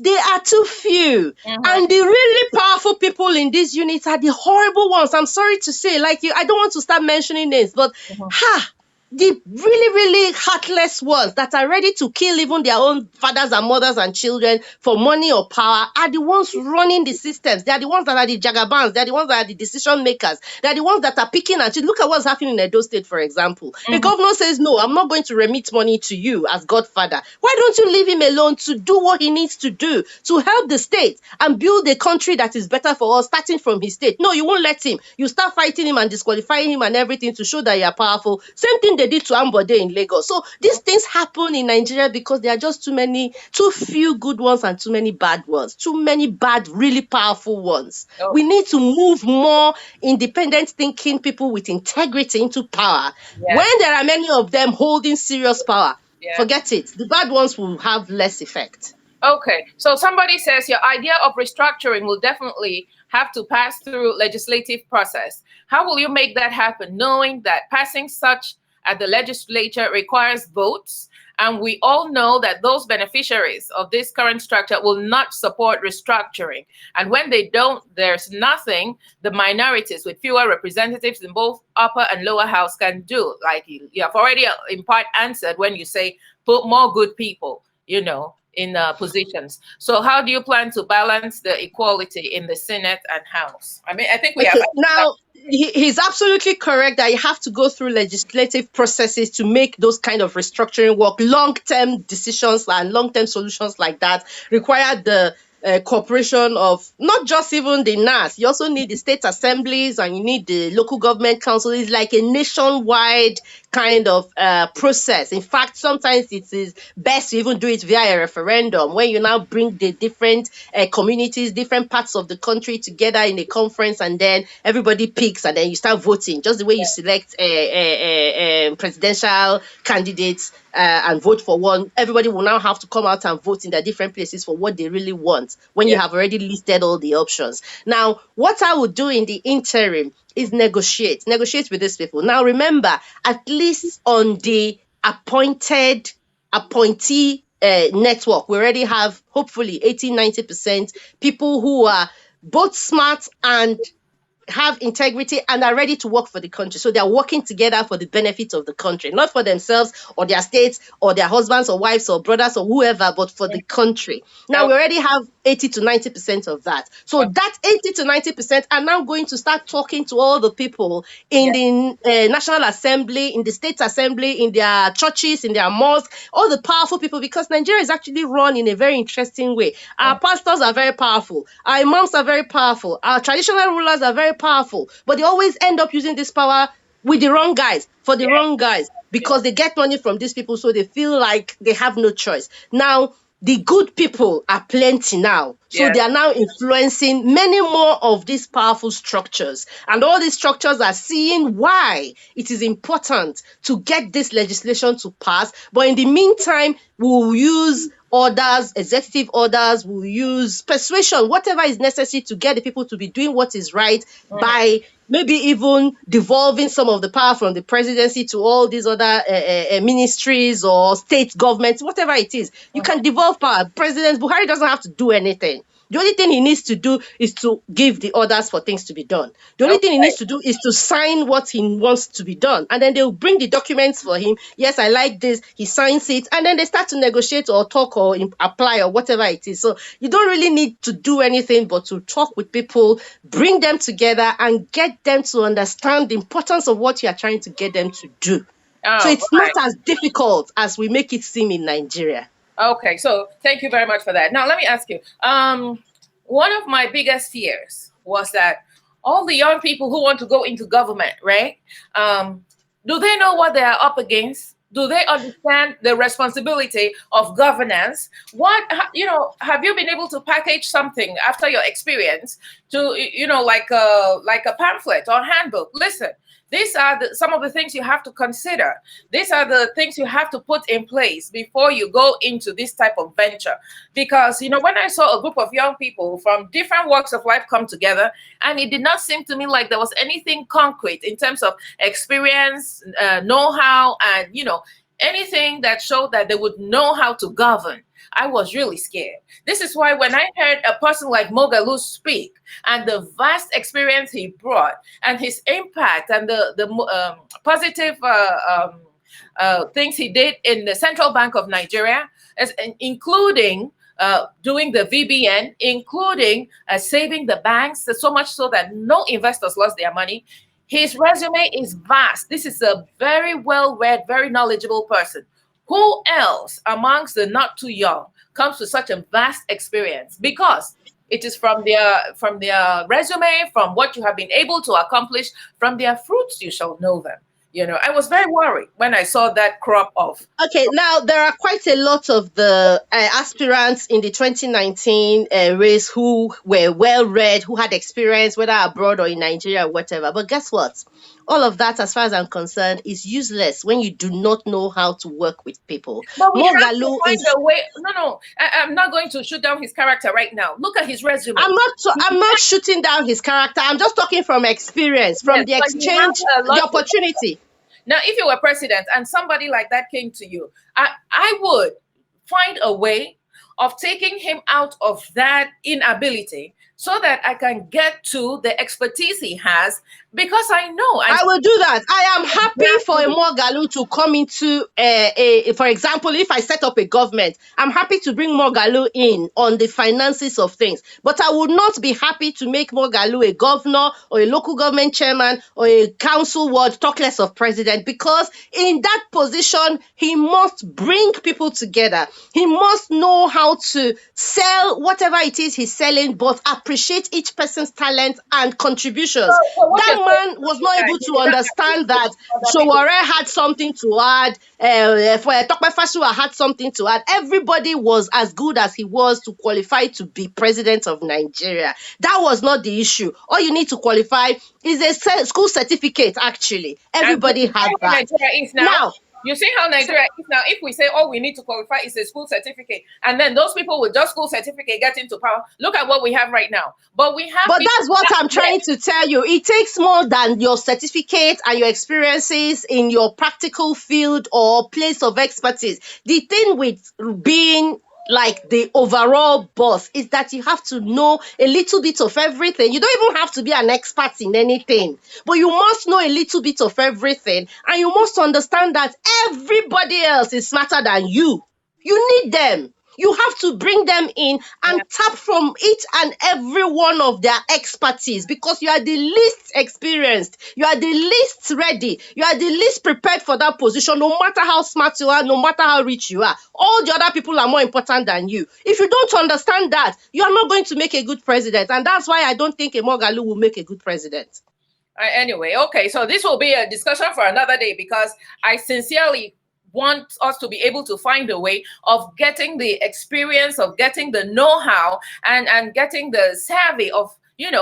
they are too few. Mm-hmm. And the really powerful people in these units are the horrible ones. I'm sorry to say, like you, I don't want to start mentioning names, but Mm-hmm. ha, the really, really heartless ones that are ready to kill even their own fathers and mothers and children for money or power are the ones running the systems. They are the ones that are the jagabans. They are the ones that are the decision makers. They are the ones that are picking and choosing. Look at what's happening in Edo State, for example. A Mm-hmm. governor says, no, I'm not going to remit money to you as godfather. Why don't you leave him alone to do what he needs to do to help the state and build a country that is better for us, starting from his state? No, you won't let him. You start fighting him and disqualifying him and everything to show that you are powerful. Same thing they did to Ambode in Lagos. So these things happen in Nigeria because there are just too few good ones and too many bad ones. Too many bad, really powerful ones. We Okay. need to move more independent thinking people with integrity into power. When Yes. there are many of them holding serious power, Yes. forget it. The bad ones will have less effect. Okay, so somebody says your idea of restructuring will definitely have to pass through legislative process. How will you make that happen, knowing that passing such at the legislature requires votes, and we all know that those beneficiaries of this current structure will not support restructuring, and when they don't, there's nothing the minorities with fewer representatives in both upper and lower house can do. Like you have already in part answered when you say put more good people, in positions. So how do you plan to balance the equality in the Senate and House? I mean, I think we have Okay, answered that. now he's absolutely correct that you have to go through legislative processes to make those kind of restructuring work. Long-term decisions and long-term solutions like that require the cooperation of not just even the NAS. You also need the state assemblies and you need the local government council. It's like a nationwide kind of process. In fact, sometimes it is best to even do it via a referendum when you now bring the different communities, different parts of the country together in a conference, and then everybody picks, and then you start voting, just the way you select presidential candidates and vote for one. Everybody will now have to come out and vote in their different places for what they really want when you Yeah. have already listed all the options. Now, what I would do in the interim is negotiate with these people. Now, remember, at least on the appointee network, we already have hopefully 80-90% people who are both smart and have integrity and are ready to work for the country. So they are working together for the benefit of the country, not for themselves or their states or their husbands or wives or brothers or whoever, but for the country. Now we Okay. already have 80-90% of that. So Okay. that 80-90% are now going to start talking to all the people in Yeah. the National Assembly, in the State Assembly, in their churches, in their mosques, all the powerful people, because Nigeria is actually run in a very interesting way. Our pastors are very powerful. Our imams are very powerful. Our traditional rulers are very powerful, but they always end up using this power with the wrong guys, for the Yeah. wrong guys, Yeah. because they get money from these people, so they feel like they have no choice. Now, the good people are plenty now. So Yeah. they are now influencing many more of these powerful structures. And all these structures are seeing why it is important to get this legislation to pass. But in the meantime, we will use orders, executive orders, we'll use persuasion, whatever is necessary to get the people to be doing what is right, by maybe even devolving some of the power from the presidency to all these other ministries or state governments, whatever it is. You can devolve power. President Buhari doesn't have to do anything. The only thing he needs to do is to give the orders for things to be done. The only thing he needs to do is to sign what he wants to be done. And then they'll bring the documents for him. Yes, I like this. He signs it. And then they start to negotiate or talk or apply or whatever it is. So you don't really need to do anything but to talk with people, bring them together and get them to understand the importance of what you are trying to get them to do. So it's not as difficult as we make it seem in Nigeria. Okay, so thank you very much for that. Now, let me ask you, one of my biggest fears was that all the young people who want to go into government, right? Do they know what they are up against? Do they understand the responsibility of governance? Have you been able to package something after your experience to, like a pamphlet or handbook? Listen, these are some of the things you have to consider. These are the things you have to put in place before you go into this type of venture. Because, when I saw a group of young people from different walks of life come together, and it did not seem to me like there was anything concrete in terms of experience, know-how, and, anything that showed that they would know how to govern. I was really scared. This is why when I heard a person like Moghalu speak and the vast experience he brought and his impact and the positive things he did in the Central Bank of Nigeria, including doing the VBN, including saving the banks, so much so that no investors lost their money. His resume is vast. This is a very well-read, very knowledgeable person. Who else amongst the not too young comes with such a vast experience? Because it is from their resume, from what you have been able to accomplish, from their fruits you shall know them. I was very worried when I saw that crop of. Okay, now there are quite a lot of the aspirants in the 2019 race who were well read, who had experience, whether abroad or in Nigeria or whatever. But guess what? All of that, as far as I'm concerned, is useless when you do not know how to work with people. But we have to find a way. No, I'm not going to shoot down his character right now. Look at his resume. I'm not shooting down his character. I'm just talking from experience, from the exchange, the opportunity. Now, if you were president and somebody like that came to you, I would find a way of taking him out of that inability so that I can get to the expertise he has, because I know. I will do that. I am happy for a Moghalu to come into, for example, if I set up a government, I'm happy to bring Moghalu in on the finances of things. But I would not be happy to make Moghalu a governor or a local government chairman or a council ward, talk less of president, because in that position, he must bring people together. He must know how to sell whatever it is he's selling, but appreciate each person's talent and contributions. That man was not able to understand that Sowore had something to add, for Tokpe Fasua had something to add. Everybody was as good as he was to qualify to be president of Nigeria. That was not the issue. All you need to qualify is a school certificate, actually. Everybody had that. Now, you see how Nigeria is now. If we say all we need to qualify is a school certificate, and then those people with just school certificate get into power, look at what we have right now. But that's what I'm trying to tell you. It takes more than your certificate and your experiences in your practical field or place of expertise. The thing with being like the overall boss is that you have to know a little bit of everything. You don't even have to be an expert in anything, but you must know a little bit of everything, and you must understand that everybody else is smarter than you. You need them. You have to bring them in and tap from each and every one of their expertise, because you are the least experienced, you are the least ready, you are the least prepared for that position, no matter how smart you are, no matter how rich you are. All the other people are more important than you. If you don't understand that, you are not going to make a good president. And that's why I don't think a Moghalu will make a good president. Anyway, okay, so this will be a discussion for another day, because I sincerely want us to be able to find a way of getting the experience, of getting the know-how, and getting the savvy of,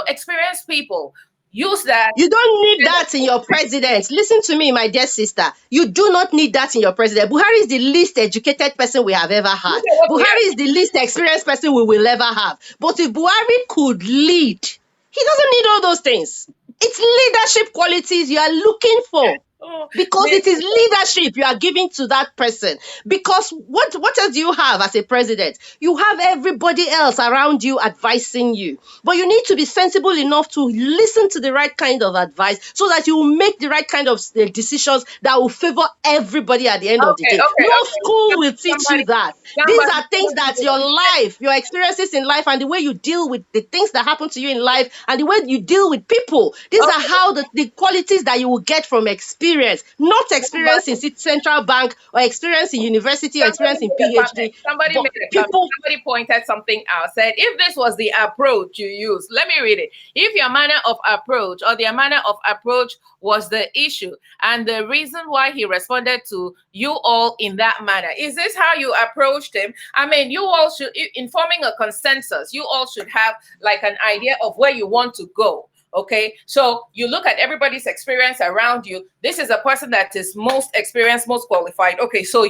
experienced people, use that. You don't need that in your president. Listen to me, my dear sister. You do not need that in your president. Buhari is the least educated person we have ever Look had. at what we have. Buhari is the least experienced person we will ever have. But if Buhari could lead, he doesn't need all those things. It's leadership qualities you are looking for. Oh, Because it is leadership you are giving to that person. Because what else do you have as a president? You have everybody else around you advising you. But you need to be sensible enough to listen to the right kind of advice so that you will make the right kind of decisions that will favor everybody at the end of the okay, day. okay, No okay. school will teach you Somebody, that. These somebody. are things that your life, your experiences in life, and the way you deal with the things that happen to you in life, and the way you deal with people. These are Okay, how the qualities that you will get from experience, not experience in somebody. central bank or experience in university or Somebody experience in made a comment. PhD. Somebody But made a comment. people, Somebody pointed something out. Said, if this was the approach you use, let me read it. If your manner of approach or their manner of approach was the issue and the reason why he responded to you all in that manner, is this how you approached him? I mean, you all should, in forming a consensus, you all should have like an idea of where you want to go. Okay, so you look at everybody's experience around you. This is a person that is most experienced, most qualified. Okay, so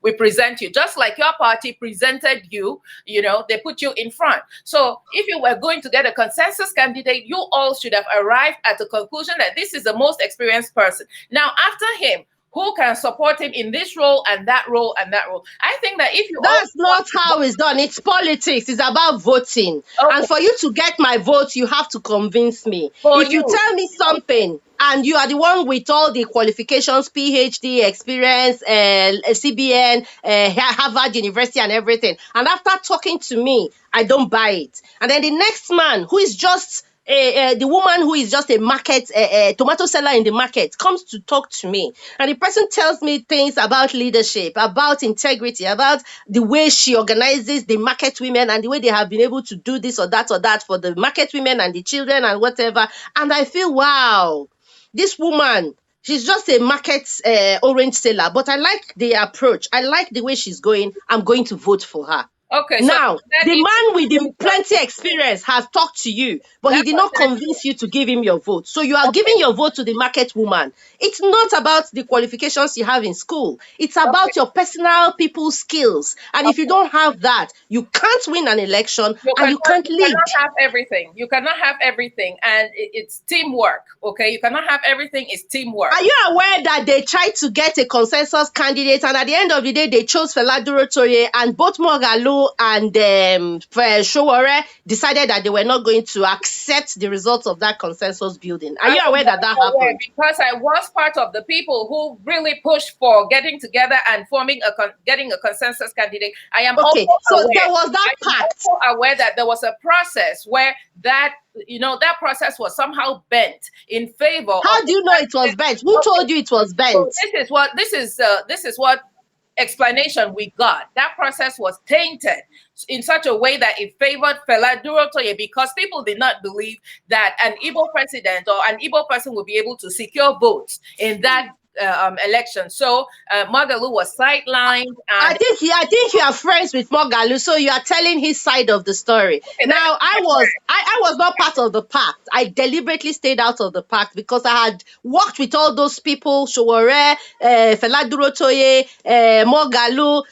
we present you just like your party presented you. You know, they put you in front. So if you were going to get a consensus candidate, you all should have arrived at the conclusion that this is the most experienced person. Now, after him, who can support him in this role and that role and that role? I think that if you all that's not how it's done. It's politics. It's about voting. And okay for you to get my vote, you have to convince me. for If you you, tell me something and you are the one with all the qualifications, PhD experience, CBN, Harvard University, and everything, and after talking to me, I don't buy it. And then the next man who is just the woman who is just a market tomato seller in the market comes to talk to me, and the person tells me things about leadership, about integrity, about the way she organizes the market women and the way they have been able to do this or that for the market women and the children and whatever. And I feel, wow, this woman, she's just a market orange seller, but I like the approach. I like the way she's going. I'm going to vote for her. okay, so Now, that the is man with the plenty experience has talked to you, but he that did not person. convince you to give him your vote. So you are Okay, giving your vote to the market woman. It's not about the qualifications you have in school. It's okay, about your personal people skills. And if you okay. don't have that, you can't win an election and you can't You lead. cannot have everything. You cannot have everything, and it's teamwork. Okay, you cannot have everything. It's teamwork. Are you aware that they tried to get a consensus candidate, and at the end of the day, they chose Feladuro Toye, and both Mogalu and Showore decided that they were not going to accept the results of that consensus building? Are I you am aware that that very aware happened? because I was part of the people who really pushed for getting together and forming getting a consensus candidate. I am Okay, also so aware. there was that I am pact. also aware that there was a process where that process was somehow bent in favor of How the do you know it was candidate. bent? Who Okay, told you it was so bent? this is what explanation we got. That process was tainted in such a way that it favored Fela Durotoye because people did not believe that an Igbo president or an Igbo person would be able to secure votes in that election. So Magalu was sidelined, and I think you are friends with Mogalu, so you are telling his side of the story. okay, let me Now, I was not part of the pact. I deliberately stayed out of the pact because I had worked with all those people, Showore, Feladuro Toye, Mogalu,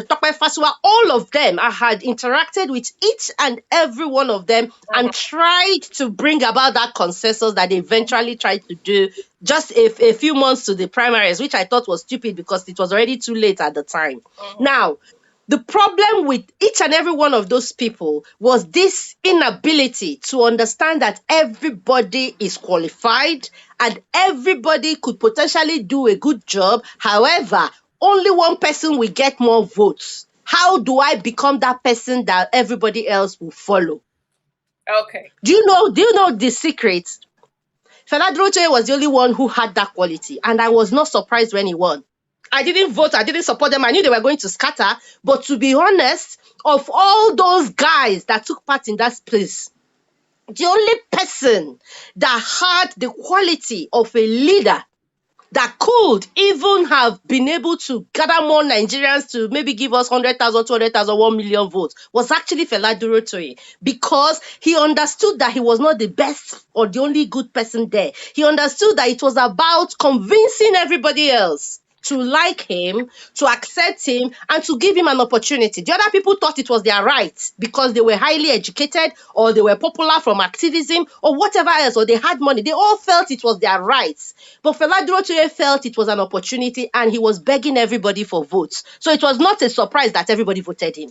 Tope Fasua, all of them. I had interacted with each and every one of them and tried to bring about that consensus that they eventually tried to do just a few months to the primaries, which I thought was stupid because it was already too late at the time. Now, the problem with each and every one of those people was this inability to understand that everybody is qualified and everybody could potentially do a good job. However, only one person will get more votes. How do I become that person that everybody else will follow? okay. Do you know the secret? Fela Droche was the only one who had that quality, and I was not surprised when he won. I didn't vote, I didn't support them. I knew they were going to scatter, but to be honest, of all those guys that took part in that place, the only person that had the quality of a leader that could even have been able to gather more Nigerians to maybe give us 100,000, 200,000, 1 million votes was actually Fela Durotoye, because he understood that he was not the best or the only good person there. He understood that it was about convincing everybody else to like him, to accept him, and to give him an opportunity. The other people thought it was their right because they were highly educated or they were popular from activism or whatever else, or they had money. They all felt it was their rights. But Fela Durotoye felt it was an opportunity and he was begging everybody for votes. So it was not a surprise that everybody voted him.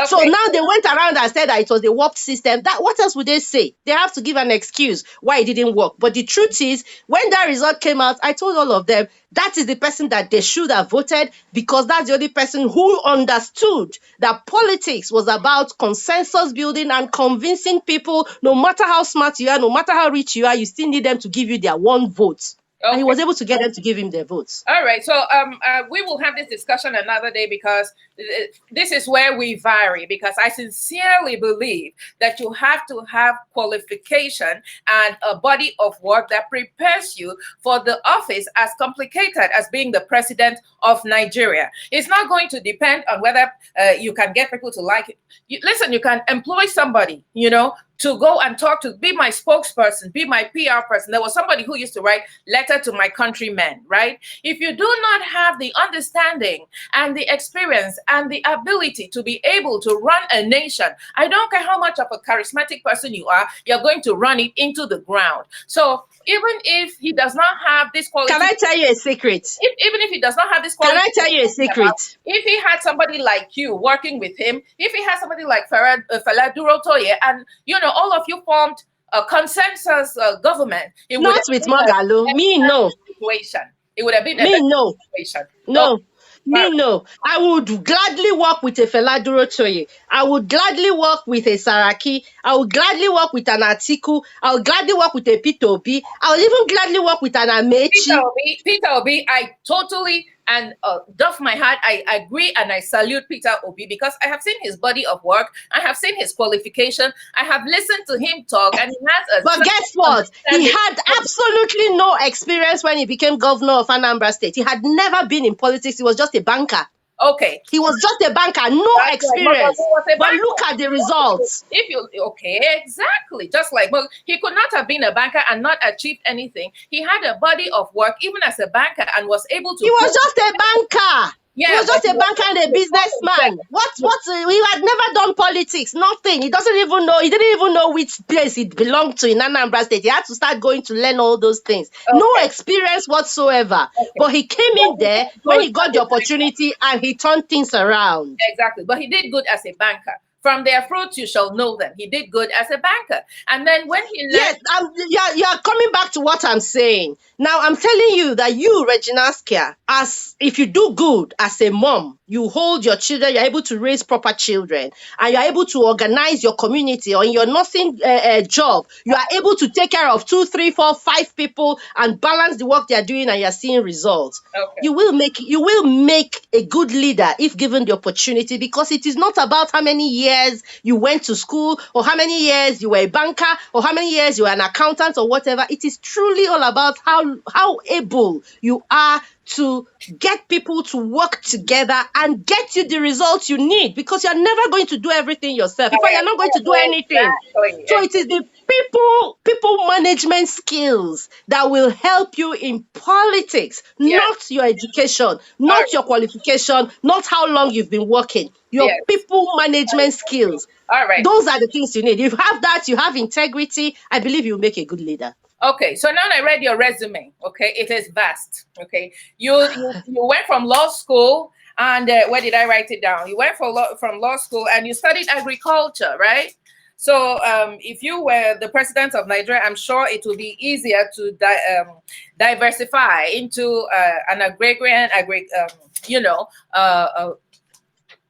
So Okay. now they went around and said that it was a warped system. That what else would they say? They have to give an excuse why it didn't work. But the truth is, when that result came out, I told all of them that is the person that they should have voted, because that's the only person who understood that politics was about consensus building and convincing people, no matter how smart you are, no matter how rich you are, you still need them to give you their one vote. And he Okay. was able to get them to give him their votes. All right. So we will have this discussion another day, because this is where we vary, because I sincerely believe that you have to have qualification and a body of work that prepares you for the office as complicated as being the president of Nigeria. It's not going to depend on whether you can get people to like it. Listen, you can employ somebody, to go and talk to, be my spokesperson, be my PR person. There was somebody who used to write letter to my countrymen, right? If you do not have the understanding and the experience and the ability to be able to run a nation, I don't care how much of a charismatic person you are, you're going to run it into the ground. So even if he does not have this quality. Can I tell you a secret? Even if he does not have this quality. Can I tell you a secret? If he had somebody like you working with him, if he had somebody like Fela Durotoye, and all of you formed a consensus government, it not with Mogalo. Me no. Situation. It would have been me no situation. no. Oh. Me, no. I would gladly work with a Fela Durotoye. I would gladly work with a Saraki. I would gladly work with an Atiku. I would gladly work with a Peter Obi. I would even gladly work with an Amechi. Peter Obi, I totally and doff my hat. I agree and I salute Peter Obi, because I have seen his body of work. I have seen his qualification. I have listened to him talk, and he has a. But guess what? He had absolutely no experience when he became governor of Anambra State. He had never been in politics. He was just a banker. Okay. He was just a banker, no experience. But look at the results. Exactly. Just like, well, he could not have been a banker and not achieved anything. He had a body of work, even as a banker, and was able to. He was just a banker. Yeah, he was just a banker and a businessman. He had never done politics, nothing. He didn't even know which place he belonged to in Anambra State. He had to start going to learn all those things. Okay. No experience whatsoever. Okay. But he came in there when he got the opportunity and he turned things around. Exactly. But he did good as a banker. From their fruits you shall know them. He did good as a banker. And then when he left... Yes, you are coming back to what I'm saying. Now, I'm telling you that you, Regina Skia, if you do good as a mom, you hold your children, you're able to raise proper children, and you're able to organize your community, or in your nursing job, you are able to take care of 2, 3, 4, 5 people and balance the work they're doing, and you're seeing results. Okay. You will make a good leader if given the opportunity, because it is not about how many years you went to school, or how many years you were a banker, or how many years you were an accountant, or whatever. It is truly all about how able you are to get people to work together and get you the results you need, because you're never going to do everything yourself. In fact, you're not going to do anything. Exactly. So it is the people management skills that will help you in politics, not your education, not your qualification, not how long you've been working. Your people management skills. All right. Those are the things you need. If you have that, you have integrity, I believe you'll make a good leader. Okay, so now I read your resume. Okay, it is vast. Okay, you went from law school, and where did I write it down? You went from law school and you studied agriculture, right? So if you were the president of Nigeria, I'm sure it would be easier to diversify into an agrarian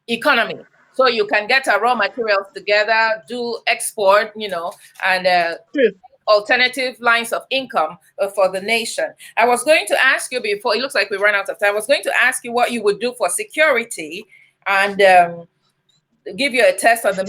economy. So you can get raw materials together, do export, and alternative lines of income for the nation. I was going to ask you before, it looks like we ran out of time. I was going to ask you what you would do for security and give you a test on the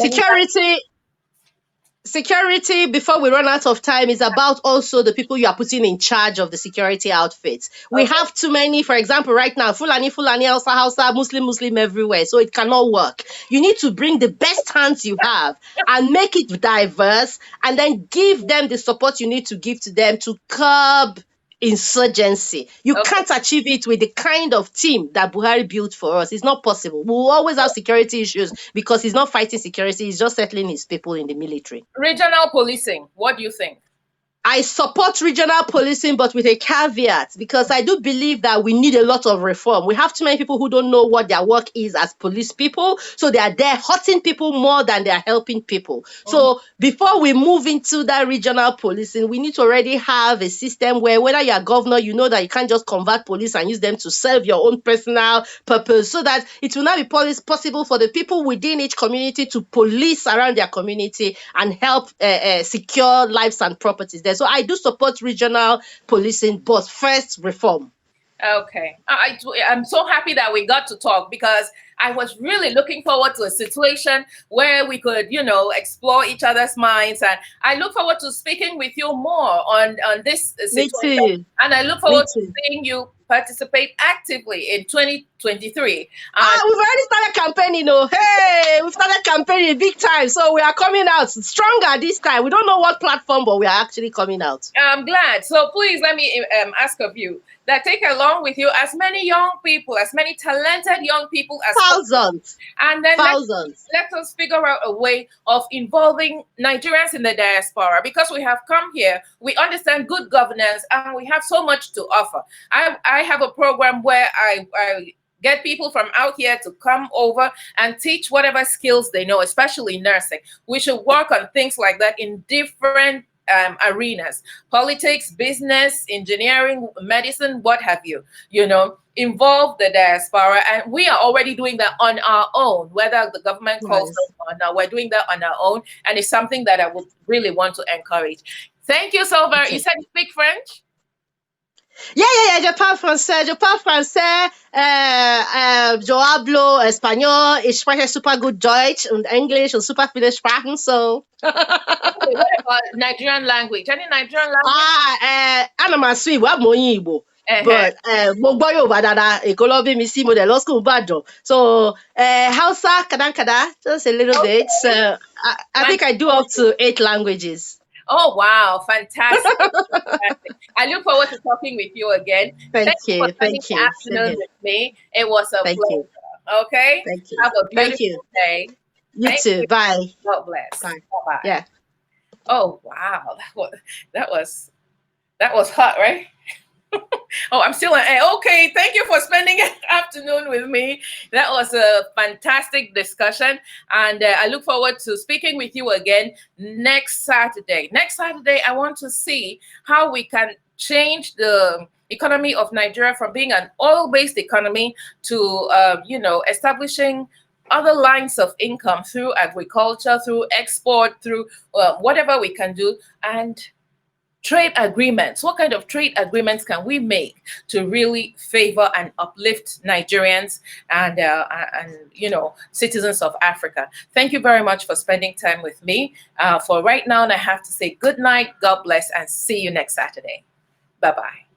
security, before we run out of time, is about also the people you are putting in charge of the security outfits. We Okay. have too many, for example, right now, Fulani, Hausa, Muslim everywhere. So it cannot work. You need to bring the best hands you have and make it diverse, and then give them the support you need to give to them to curb insurgency. You Okay. can't achieve it with the kind of team that Buhari built for us. It's not possible. We will always have security issues because he's not fighting security, he's just settling his people in the military. Regional policing. What do you think? I support regional policing, but with a caveat, because I do believe that we need a lot of reform. We have too many people who don't know what their work is as police people, so they are there hurting people more than they are helping people. Mhm. So before we move into that regional policing, we need to already have a system where, whether you're a governor, you know that you can't just convert police and use them to serve your own personal purpose, so that it will not be possible for the people within each community to police around their community and help secure lives and properties there. So I do support regional policing, but first reform. Okay. I'm so happy that we got to talk, because I was really looking forward to a situation where we could, explore each other's minds. And I look forward to speaking with you more on this Me situation. too. And I look Me forward to too. seeing you participate actively in 2023. And We've already started campaigning. Oh, hey, we've started campaigning big time. So we are coming out stronger this time. We don't know what platform, but we are actually coming out. I'm glad. So please let me ask of you that take along with you as many young people, as many talented young people as possible. Thousands. And then Thousands. let us figure out a way of involving Nigerians in the diaspora, because we have come here, we understand good governance, and we have so much to offer. I have a program where I get people from out here to come over and teach whatever skills they know, especially nursing. We should work on things like that in different arenas: politics, business, engineering, medicine, what have you. Involve the diaspora, and we are already doing that on our own, whether the government calls Nice. us or not. We're doing that on our own, and it's something that I would really want to encourage. Thank you so very. You Okay. said you speak French? Yeah. Je parle français. Je parle français. Je hablo español. Ich spreche super gut Deutsch und Englisch und super viele Sprachen. So. Okay, what about Nigerian language? Any Nigerian language? Ana m asụ Igbo, abụ m onye Igbo. Uh-huh. But mo gbọ́ Yorùbá dáadáa, Èkó lọ bí mi sí, mo dẹ̀ lọ school Ìbàdàn. So Hausa, kada, just a little Okay. bit. So I think I do up to 8 languages. Oh, wow. Fantastic. Fantastic. I look forward to talking with you again. Thank Thank you for you. spending Thank the you. Same afternoon here. with me. It was a Thank you. pleasure. Okay? Thank you. Have a Thank you. beautiful day. You Thank too. you. Bye. God bless. Bye. Bye-bye. Yeah. Oh, wow. That was hot, right? Oh, I'm still on air. Okay, thank you for spending an afternoon with me. That was a fantastic discussion, and I look forward to speaking with you again next Saturday. Next Saturday, I want to see how we can change the economy of Nigeria from being an oil-based economy to, establishing other lines of income through agriculture, through export, through whatever we can do, and trade agreements. What kind of trade agreements can we make to really favor and uplift Nigerians and citizens of Africa? Thank you very much for spending time with me. For right now, I have to say good night, God bless, and see you next Saturday. Bye-bye.